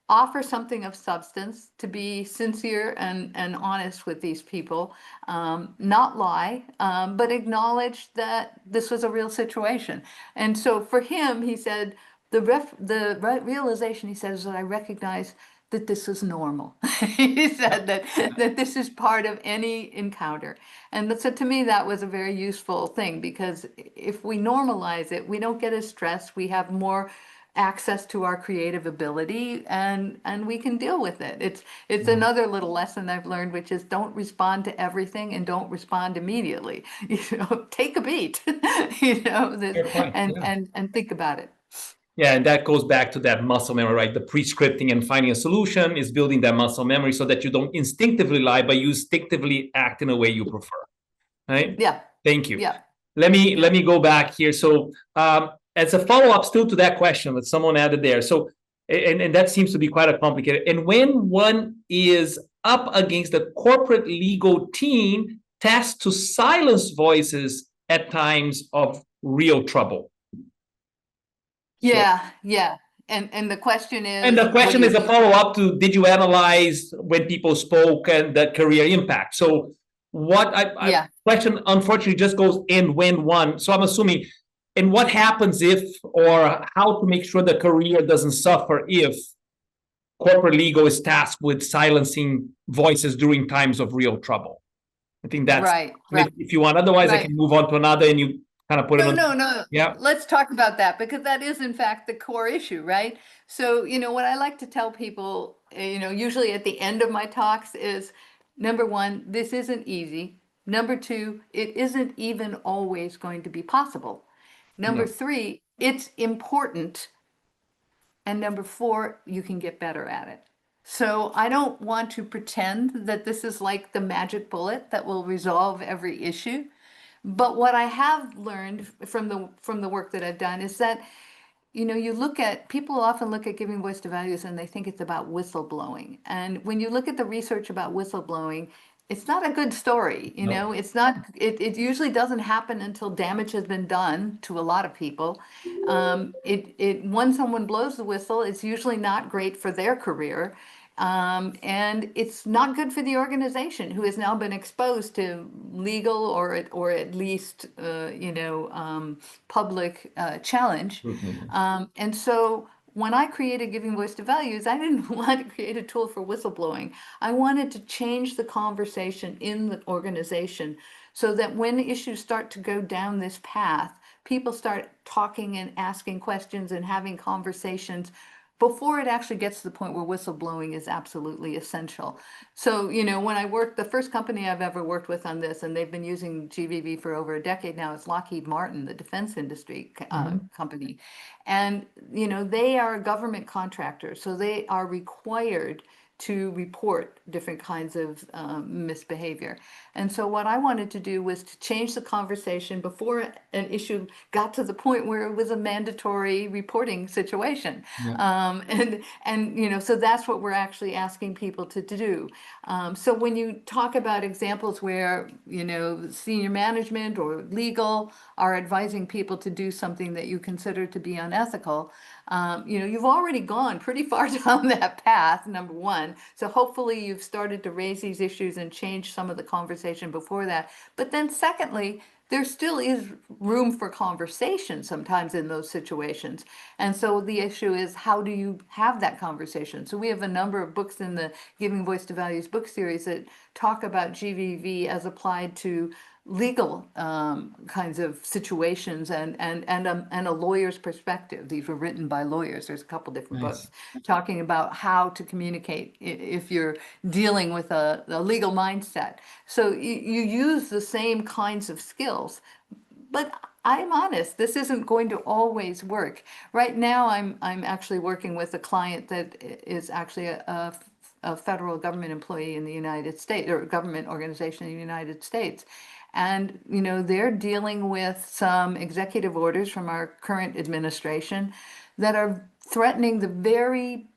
B: offer something of substance, to be sincere and honest with these people, not lie, but acknowledge that this was a real situation. And so for him, he said, realization, he says, that I recognize that this is normal. He said that this is part of any encounter. And so to me, that was a very useful thing, because if we normalize it, we don't get as stressed. We have more access to our creative ability, and we can deal with it. It's another little lesson I've learned, which is, don't respond to everything and don't respond immediately. Take a beat,
A: Fair point.
B: and
A: Yeah.
B: and think about it.
A: Yeah, and that goes back to that muscle memory, right? The pre-scripting and finding a solution is building that muscle memory so that you don't instinctively lie, but you instinctively act in a way you prefer, right?
B: Yeah.
A: Thank you.
B: Yeah.
A: Let me go back here. So as a follow-up still to that question that someone added there. So, and that seems to be quite a complicated. And when one is up against the corporate legal team tasked to silence voices at times of real trouble.
B: Yeah, yeah. And the question
A: And
B: is,
A: the question is a follow-up to, did you analyze when people spoke and the career impact? So what
B: Yeah.
A: question unfortunately just goes in when one. So I'm assuming, and what happens if, or how to make sure the career doesn't suffer if corporate legal is tasked with silencing voices during times of real trouble? I think that's
B: Right, right,
A: if you want. Otherwise, I
B: right.
A: can move on to another and you kind of put it on.
B: No.
A: Yeah.
B: Let's talk about that, because that is in fact the core issue, right? So, what I like to tell people, usually at the end of my talks is, number one, this isn't easy. Number two, it isn't even always going to be possible. Number
A: No.
B: three, it's important. And number four, you can get better at it. So I don't want to pretend that this is like the magic bullet that will resolve every issue. But what I have learned from the work that I've done is that, people often look at giving voice to values and they think it's about whistleblowing. And when you look at the research about whistleblowing, it's not a good story.
A: No.
B: It's not, it usually doesn't happen until damage has been done to a lot of people. When someone blows the whistle, it's usually not great for their career. And it's not good for the organization, who has now been exposed to legal or at least public challenge. And so when I created Giving Voice to Values, I didn't want to create a tool for whistleblowing. I wanted to change the conversation in the organization so that when issues start to go down this path, people start talking and asking questions and having conversations before it actually gets to the point where whistleblowing is absolutely essential. So, when I worked, the first company I've ever worked with on this, and they've been using GVV for over a decade now, is Lockheed Martin, the defense industry company. And, they are a government contractor, so they are required to report different kinds of misbehavior. And so what I wanted to do was to change the conversation before an issue got to the point where it was a mandatory reporting situation.
A: Yeah.
B: So that's what we're actually asking people to do. So when you talk about examples where, senior management or legal are advising people to do something that you consider to be unethical, you've already gone pretty far down that path, number one. So hopefully you've started to raise these issues and change some of the conversation before that. But then secondly, there still is room for conversation sometimes in those situations. And so the issue is, how do you have that conversation? So we have a number of books in the Giving Voice to Values book series that talk about GVV as applied to legal kinds of situations and a lawyer's perspective. These were written by lawyers. There's a couple different
A: Nice.
B: books talking about how to communicate if you're dealing with a legal mindset. So you use the same kinds of skills, but I'm honest, this isn't going to always work. Right now, I'm actually working with a client that is actually a federal government employee in the United States, or government organization in the United States. And, they're dealing with some executive orders from our current administration that are threatening the very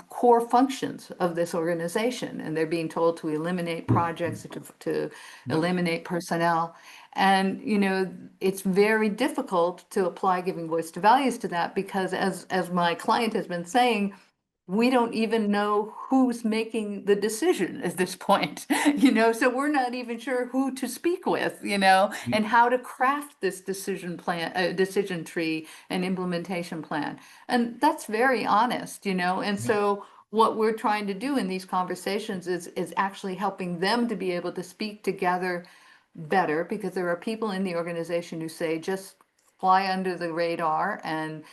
B: core functions of this organization. And they're being told to eliminate projects, to eliminate personnel. And, it's very difficult to apply Giving Voice to Values to that, because as my client has been saying, we don't even know who's making the decision at this point, so we're not even sure who to speak with, and how to craft this decision plan, decision tree and implementation plan. And that's very honest, and so what we're trying to do in these conversations is actually helping them to be able to speak together better, because there are people in the organization who say, just fly under the radar and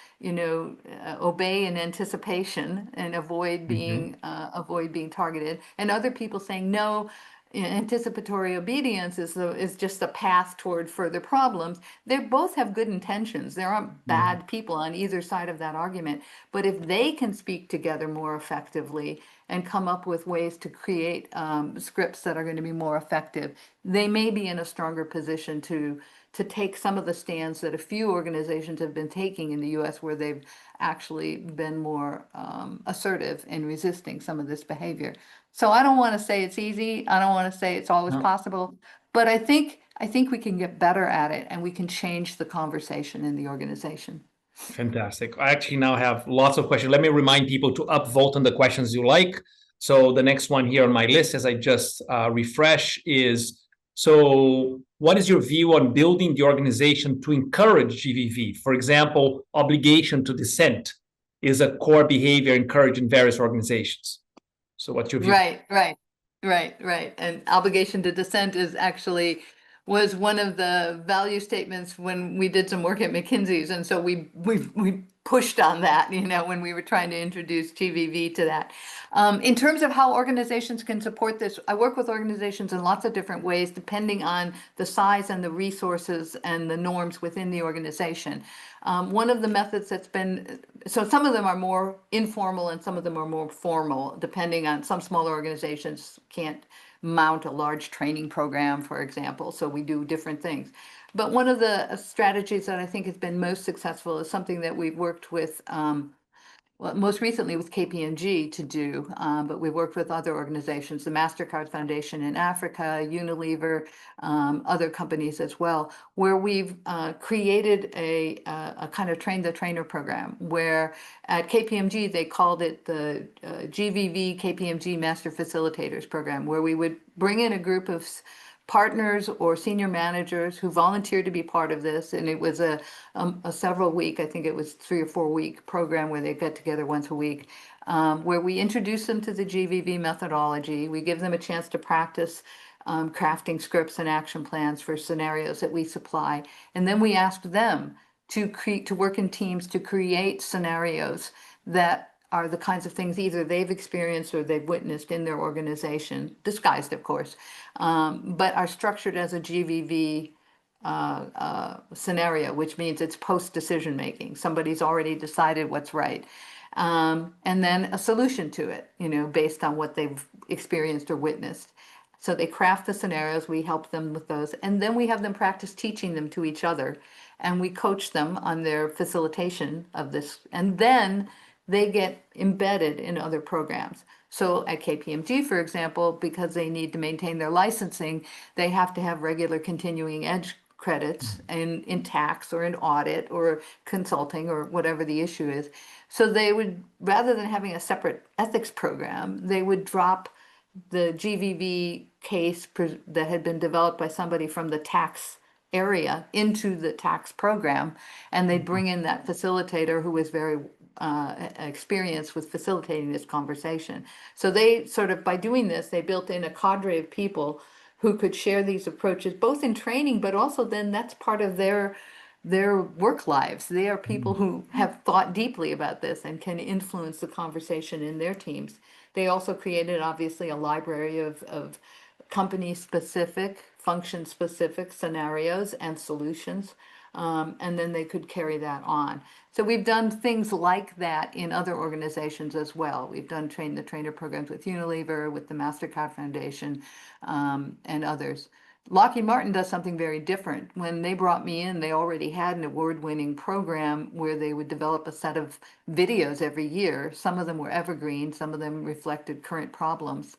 B: obey in anticipation and avoid being targeted, and other people saying no, anticipatory obedience is just the path toward further problems. They both have good intentions. There aren't bad people on either side of that argument, but if they can speak together more effectively and come up with ways to create scripts that are going to be more effective, they may be in a stronger position to take some of the stands that a few organizations have been taking in the US, where they've actually been more assertive in resisting some of this behavior. So I don't want to say it's easy. I don't want to say it's always possible, but I think we can get better at it, and we can change the conversation in the organization.
A: Fantastic. I actually now have lots of questions. Let me remind people to upvote on the questions you like. So the next one here on my list, as I just refresh, is, so what is your view on building the organization to encourage GVV? For example, obligation to dissent is a core behavior encouraged in various organizations. So what's your view?
B: Right. And obligation to dissent was one of the value statements when we did some work at McKinsey's, and so we pushed on that, when we were trying to introduce GVV to that. In terms of how organizations can support this, I work with organizations in lots of different ways, depending on the size and the resources and the norms within the organization. One of the methods so some of them are more informal and some of them are more formal, depending on, some smaller organizations can't mount a large training program, for example, so we do different things. But one of the strategies that I think has been most successful is something that we've worked with, most recently with KPMG to do, but we've worked with other organizations, the MasterCard Foundation in Africa, Unilever, other companies as well, where we've created a kind of train the trainer program, where at KPMG they called it the GVV KPMG Master Facilitators Program, where we would bring in a group of partners or senior managers who volunteered to be part of this. And it was a several week, I think it was 3 or 4 week program where they get together once a week, where we introduce them to the GVV methodology. We give them a chance to practice crafting scripts and action plans for scenarios that we supply. And then we ask them to work in teams to create scenarios that are the kinds of things either they've experienced or they've witnessed in their organization, disguised, of course, but are structured as a GVV scenario, which means it's post-decision making. Somebody's already decided what's right. And then a solution to it, based on what they've experienced or witnessed. So they craft the scenarios, we help them with those, and then we have them practice teaching them to each other, and we coach them on their facilitation of this, and then they get embedded in other programs. So at KPMG, for example, because they need to maintain their licensing, they have to have regular continuing edge credits in tax or in audit or consulting or whatever the issue is. So they would, rather than having a separate ethics program, they would drop the GVV case that had been developed by somebody from the tax area into the tax program, and they'd bring in that facilitator who was very experienced with facilitating this conversation. So they sort of, by doing this, they built in a cadre of people who could share these approaches, both in training, but also then that's part of their work lives. They are people who have thought deeply about this and can influence the conversation in their teams. They also created, obviously, a library of company-specific, function-specific scenarios and solutions, and then they could carry that on. So we've done things like that in other organizations as well. We've done train-the-trainer programs with Unilever, with the MasterCard Foundation, and others. Lockheed Martin does something very different. When they brought me in, they already had an award-winning program where they would develop a set of videos every year. Some of them were evergreen, some of them reflected current problems.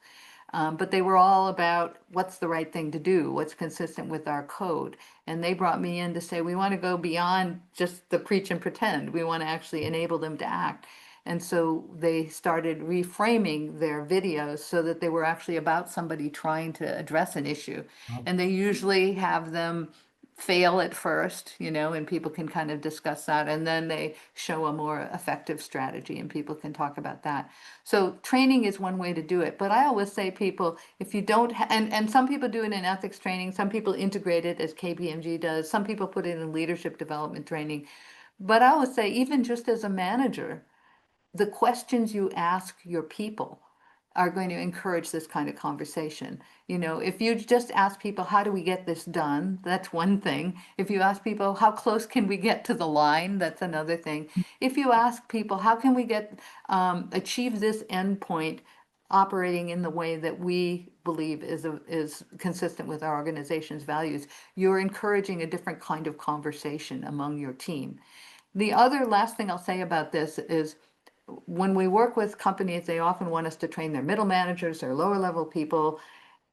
B: But they were all about what's the right thing to do, what's consistent with our code. And they brought me in to say, we want to go beyond just the preach and pretend. We want to actually enable them to act. And so they started reframing their videos so that they were actually about somebody trying to address an issue. And they usually have them fail at first, and people can kind of discuss that. And then they show a more effective strategy and people can talk about that. So training is one way to do it. But I always say people, if you don't, and some people do it in ethics training, some people integrate it as KPMG does, some people put it in leadership development training. But I always say, even just as a manager, the questions you ask your people are going to encourage this kind of conversation. If you just ask people, how do we get this done? That's one thing. If you ask people, how close can we get to the line? That's another thing. If you ask people, how can we achieve this endpoint operating in the way that we believe is consistent with our organization's values, you're encouraging a different kind of conversation among your team. The other last thing I'll say about this is, when we work with companies, they often want us to train their middle managers, their lower level people.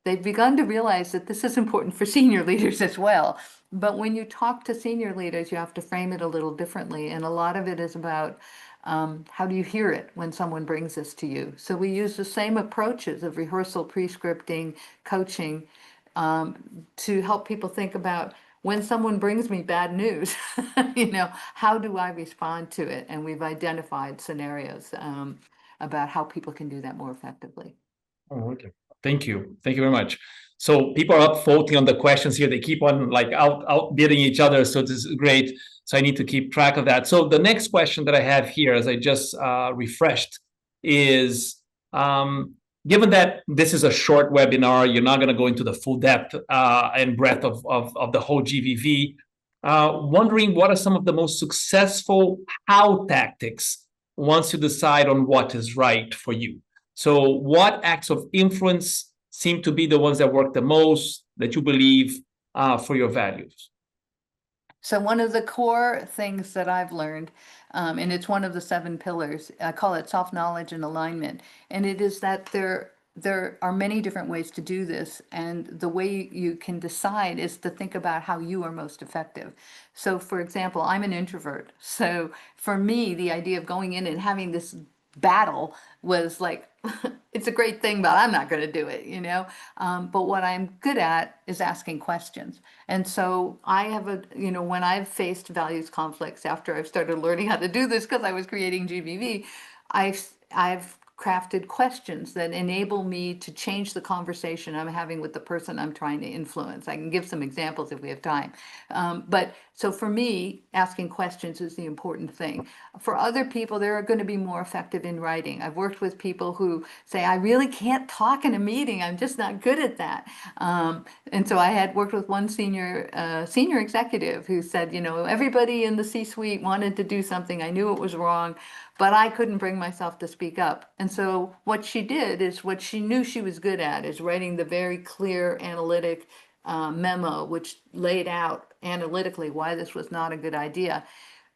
B: They've begun to realize that this is important for senior leaders as well. But when you talk to senior leaders, you have to frame it a little differently. And a lot of it is about how do you hear it when someone brings this to you? So we use the same approaches of rehearsal, pre-scripting, coaching, to help people think about, when someone brings me bad news, how do I respond to it? And we've identified scenarios about how people can do that more effectively.
A: Oh, okay. Thank you. Thank you very much. So people are up voting on the questions here. They keep on outbidding each other. So this is great. So I need to keep track of that. So the next question that I have here, as I just refreshed, is given that this is a short webinar, you're not going to go into the full depth and breadth of the whole GVV. Wondering what are some of the most successful how tactics once you decide on what is right for you. So what acts of influence seem to be the ones that work the most, that you believe for your values?
B: So one of the core things that I've learned, and it's one of the 7 pillars, I call it self-knowledge and alignment. And it is that there are many different ways to do this. And the way you can decide is to think about how you are most effective. So for example, I'm an introvert. So for me, the idea of going in and having this battle was like, it's a great thing, but I'm not going to do it, but what I'm good at is asking questions. And so I have when I've faced values conflicts after I've started learning how to do this, because I was creating GVV, I've crafted questions that enable me to change the conversation I'm having with the person I'm trying to influence. I can give some examples if we have time. But so for me, asking questions is the important thing. For other people, they're going to be more effective in writing. I've worked with people who say, I really can't talk in a meeting. I'm just not good at that. And so I had worked with one senior executive who said, everybody in the C-suite wanted to do something. I knew it was wrong, but I couldn't bring myself to speak up. And so what she did is what she knew she was good at, is writing the very clear analytic memo, which laid out analytically why this was not a good idea.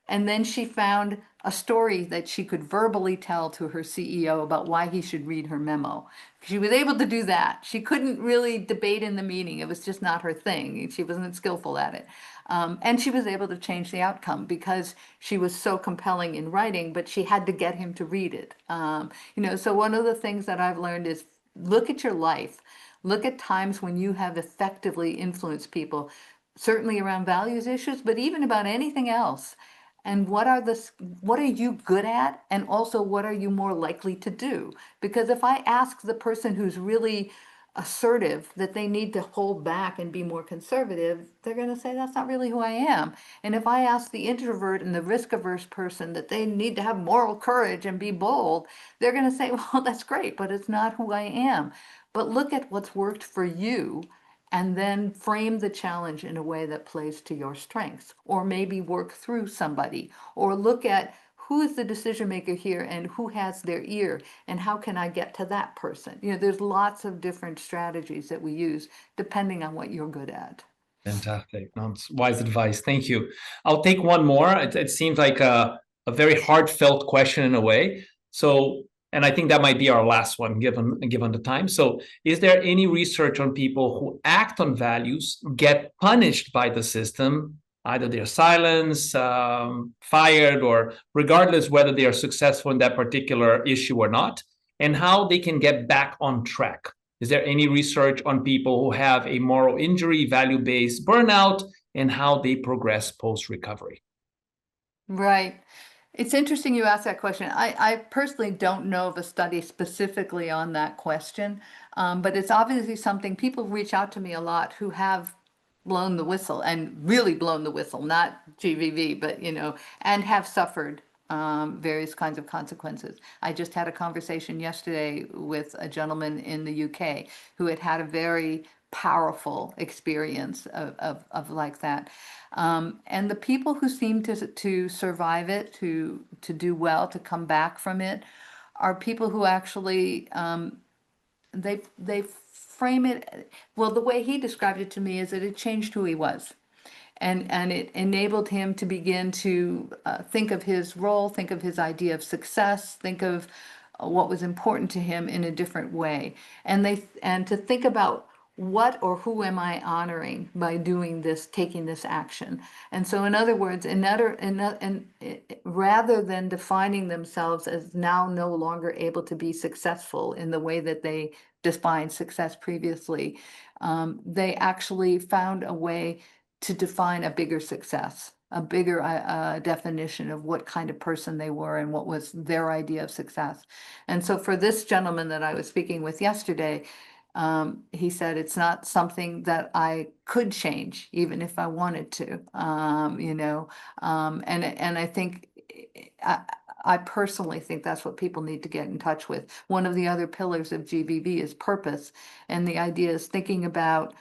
B: And then she found a story that she could verbally tell to her CEO about why he should read her memo. She was able to do that. She couldn't really debate in the meeting. It was just not her thing. She wasn't skillful at it. And she was able to change the outcome because she was so compelling in writing, but she had to get him to read it. So one of the things that I've learned is look at your life. Look at times when you have effectively influenced people, certainly around values issues, but even about anything else. And what are you good at? And also, what are you more likely to do? Because if I ask the person who's really assertive that they need to hold back and be more conservative, they're going to say, that's not really who I am. And if I ask the introvert and the risk averse person that they need to have moral courage and be bold, they're going to say, well, that's great, but it's not who I am. But look at what's worked for you and then frame the challenge in a way that plays to your strengths, or maybe work through somebody, or look at who is the decision maker here and who has their ear and how can I get to that person. There's lots of different strategies that we use depending on what you're good at.
A: Fantastic. No, it's wise advice. Thank you. I'll take one more. It seems like a very heartfelt question in a way. So, and I think that might be our last one given the time. So is there any research on people who act on values, get punished by the system, either they're silenced, fired, or regardless whether they are successful in that particular issue or not, and how they can get back on track? Is there any research on people who have a moral injury, value-based burnout, and how they progress post-recovery?
B: Right. It's interesting you asked that question. I personally don't know of a study specifically on that question, but it's obviously something people reach out to me a lot who have blown the whistle and really blown the whistle, not GVV, but, and have suffered various kinds of consequences. I just had a conversation yesterday with a gentleman in the UK who had had a very powerful experience of like that. And the people who seem to survive it, to do well, to come back from it, are people who actually they frame it. Well, the way he described it to me is that it changed who he was. And it enabled him to begin to think of his role, think of his idea of success, think of what was important to him in a different way, and to think about what or who am I honoring by doing this, taking this action. And so, in other words, rather than defining themselves as now no longer able to be successful in the way that they defined success previously, they actually found a way to define a bigger success, a bigger definition of what kind of person they were and what was their idea of success. And so for this gentleman that I was speaking with yesterday, he said, it's not something that I could change, even if I wanted to, and I think I personally think that's what people need to get in touch with. One of the other pillars of GVV is purpose. And the idea is thinking about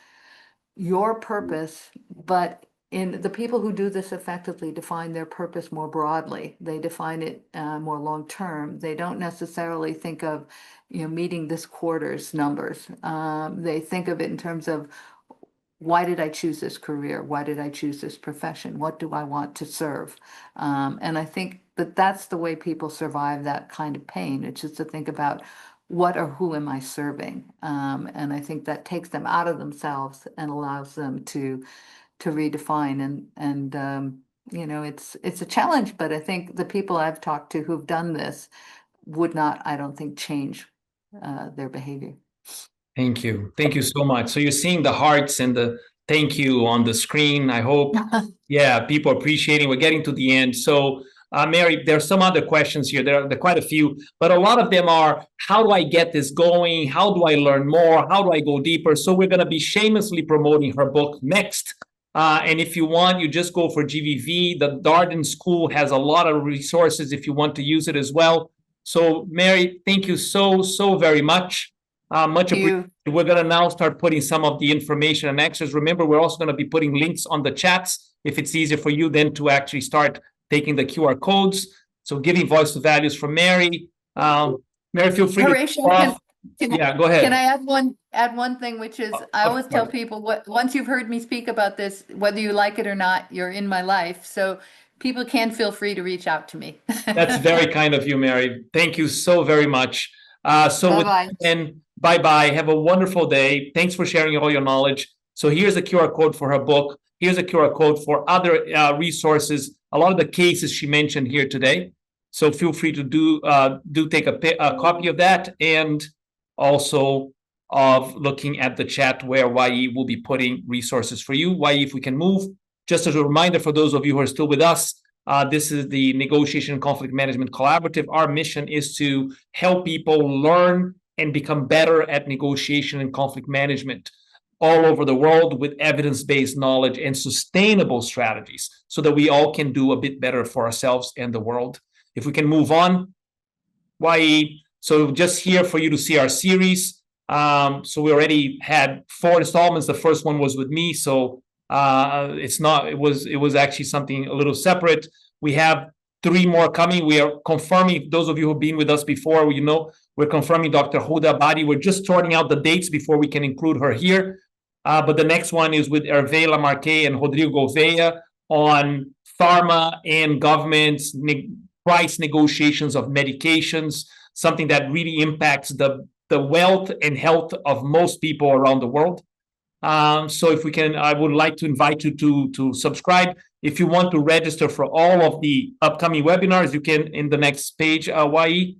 B: your purpose, but in the people who do this effectively define their purpose more broadly. They define it more long term. They don't necessarily think of, meeting this quarter's numbers. They think of it in terms of, why did I choose this career? Why did I choose this profession? What do I want to serve? And I think that that's the way people survive that kind of pain. It's just to think about, what or who am I serving? And I think that takes them out of themselves and allows them to redefine. And it's a challenge, but I think the people I've talked to who've done this would not, I don't think, change their behavior.
A: Thank you. Thank you so much. So you're seeing the hearts and the thank you on the screen. I hope, yeah, people are appreciating. We're getting to the end. So Mary, there are some other questions here. There are quite a few, but a lot of them are, how do I get this going? How do I learn more? How do I go deeper? So we're going to be shamelessly promoting her book next. And if you want, you just go for GVV. The Darden School has a lot of resources if you want to use it as well. So, Mary, thank you so very much. Much appreciated. We're going to now start putting some of the information and extras. Remember, we're also going to be putting links on the chats if it's easier for you then to actually start taking the QR codes. So giving voice to values from Mary. Mary, feel free
B: Horatio,
A: yeah, go ahead.
B: Can I add one thing, which is I always tell people, once you've heard me speak about this, whether you like it or not, you're in my life. So people can feel free to reach out to me.
A: That's very kind of you, Mary. Thank you so very much.
B: Bye-bye.
A: And bye-bye. Have a wonderful day. Thanks for sharing all your knowledge. So here's a QR code for her book. Here's a QR code for other resources, a lot of the cases she mentioned here today. So feel free to do take a copy of that, and also of looking at the chat where YE will be putting resources for you. YE, if we can move. Just as a reminder for those of you who are still with us, this is the Negotiation and Conflict Management Collaborative. Our mission is to help people learn and become better at negotiation and conflict management all over the world with evidence-based knowledge and sustainable strategies so that we all can do a bit better for ourselves and the world. If we can move on, YE. So just here for you to see our series. So we already had 4 installments. The first one was with me, so it was actually something a little separate. We have 3 more coming. We are confirming, those of you who've been with us before, you know, we're confirming Dr. Huda Abadi. We're just sorting out the dates before we can include her here. But the next one is with Hervé Lamarque and Rodrigo Gouveia on pharma and governments, price negotiations of medications, something that really impacts the wealth and health of most people around the world. So if we can, I would like to invite you to subscribe. If you want to register for all of the upcoming webinars, you can, in the next page, YE,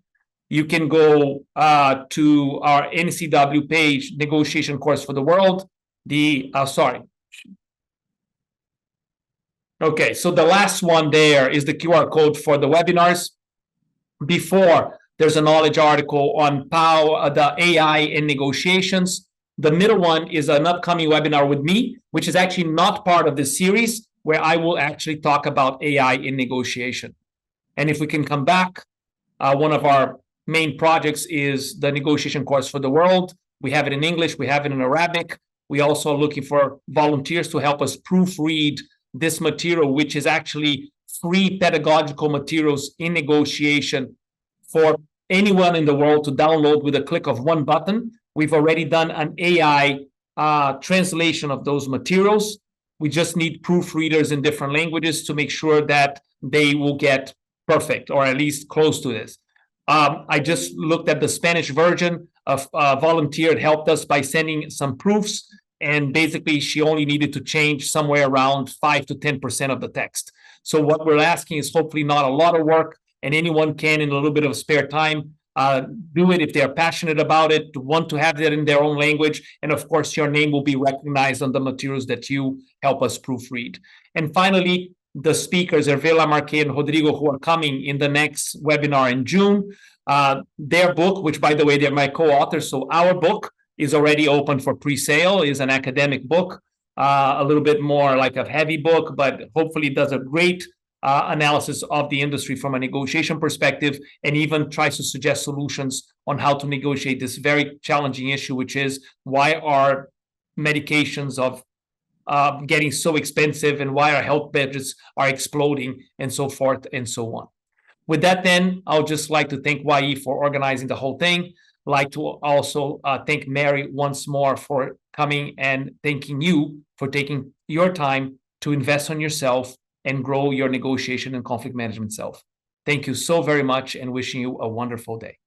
A: you can go to our NCW page, Negotiation Course for the World. Okay, so the last one there is the QR code for the webinars. Before, there's a knowledge article on POW, the AI in negotiations. The middle one is an upcoming webinar with me, which is actually not part of this series, where I will actually talk about AI in negotiation. And if we can come back, one of our main projects is the Negotiation Course for the World. We have it in English, we have it in Arabic. We also are looking for volunteers to help us proofread this material, which is actually free pedagogical materials in negotiation for anyone in the world to download with a click of one button. We've already done an AI translation of those materials. We just need proofreaders in different languages to make sure that they will get perfect, or at least close to this. I just looked at the Spanish version. A volunteer helped us by sending some proofs, and basically she only needed to change somewhere around 5 to 10% of the text. So what we're asking is hopefully not a lot of work, and anyone can, in a little bit of spare time, do it if they're passionate about it, want to have that in their own language. And of course, your name will be recognized on the materials that you help us proofread. And finally, the speakers, Hervé Lamarque and Rodrigo, who are coming in the next webinar in June, their book, which by the way, they're my co-authors. So our book is already open for pre-sale, is an academic book, a little bit more like a heavy book, but hopefully does a great analysis of the industry from a negotiation perspective, and even tries to suggest solutions on how to negotiate this very challenging issue, which is why are medications of getting so expensive, and why our health budgets are exploding, and so forth and so on. With that, then, I would just like to thank YE for organizing the whole thing. Like to also thank Mary once more for coming, and thanking you for taking your time to invest on yourself and grow your negotiation and conflict management self. Thank you so very much, and wishing you a wonderful day.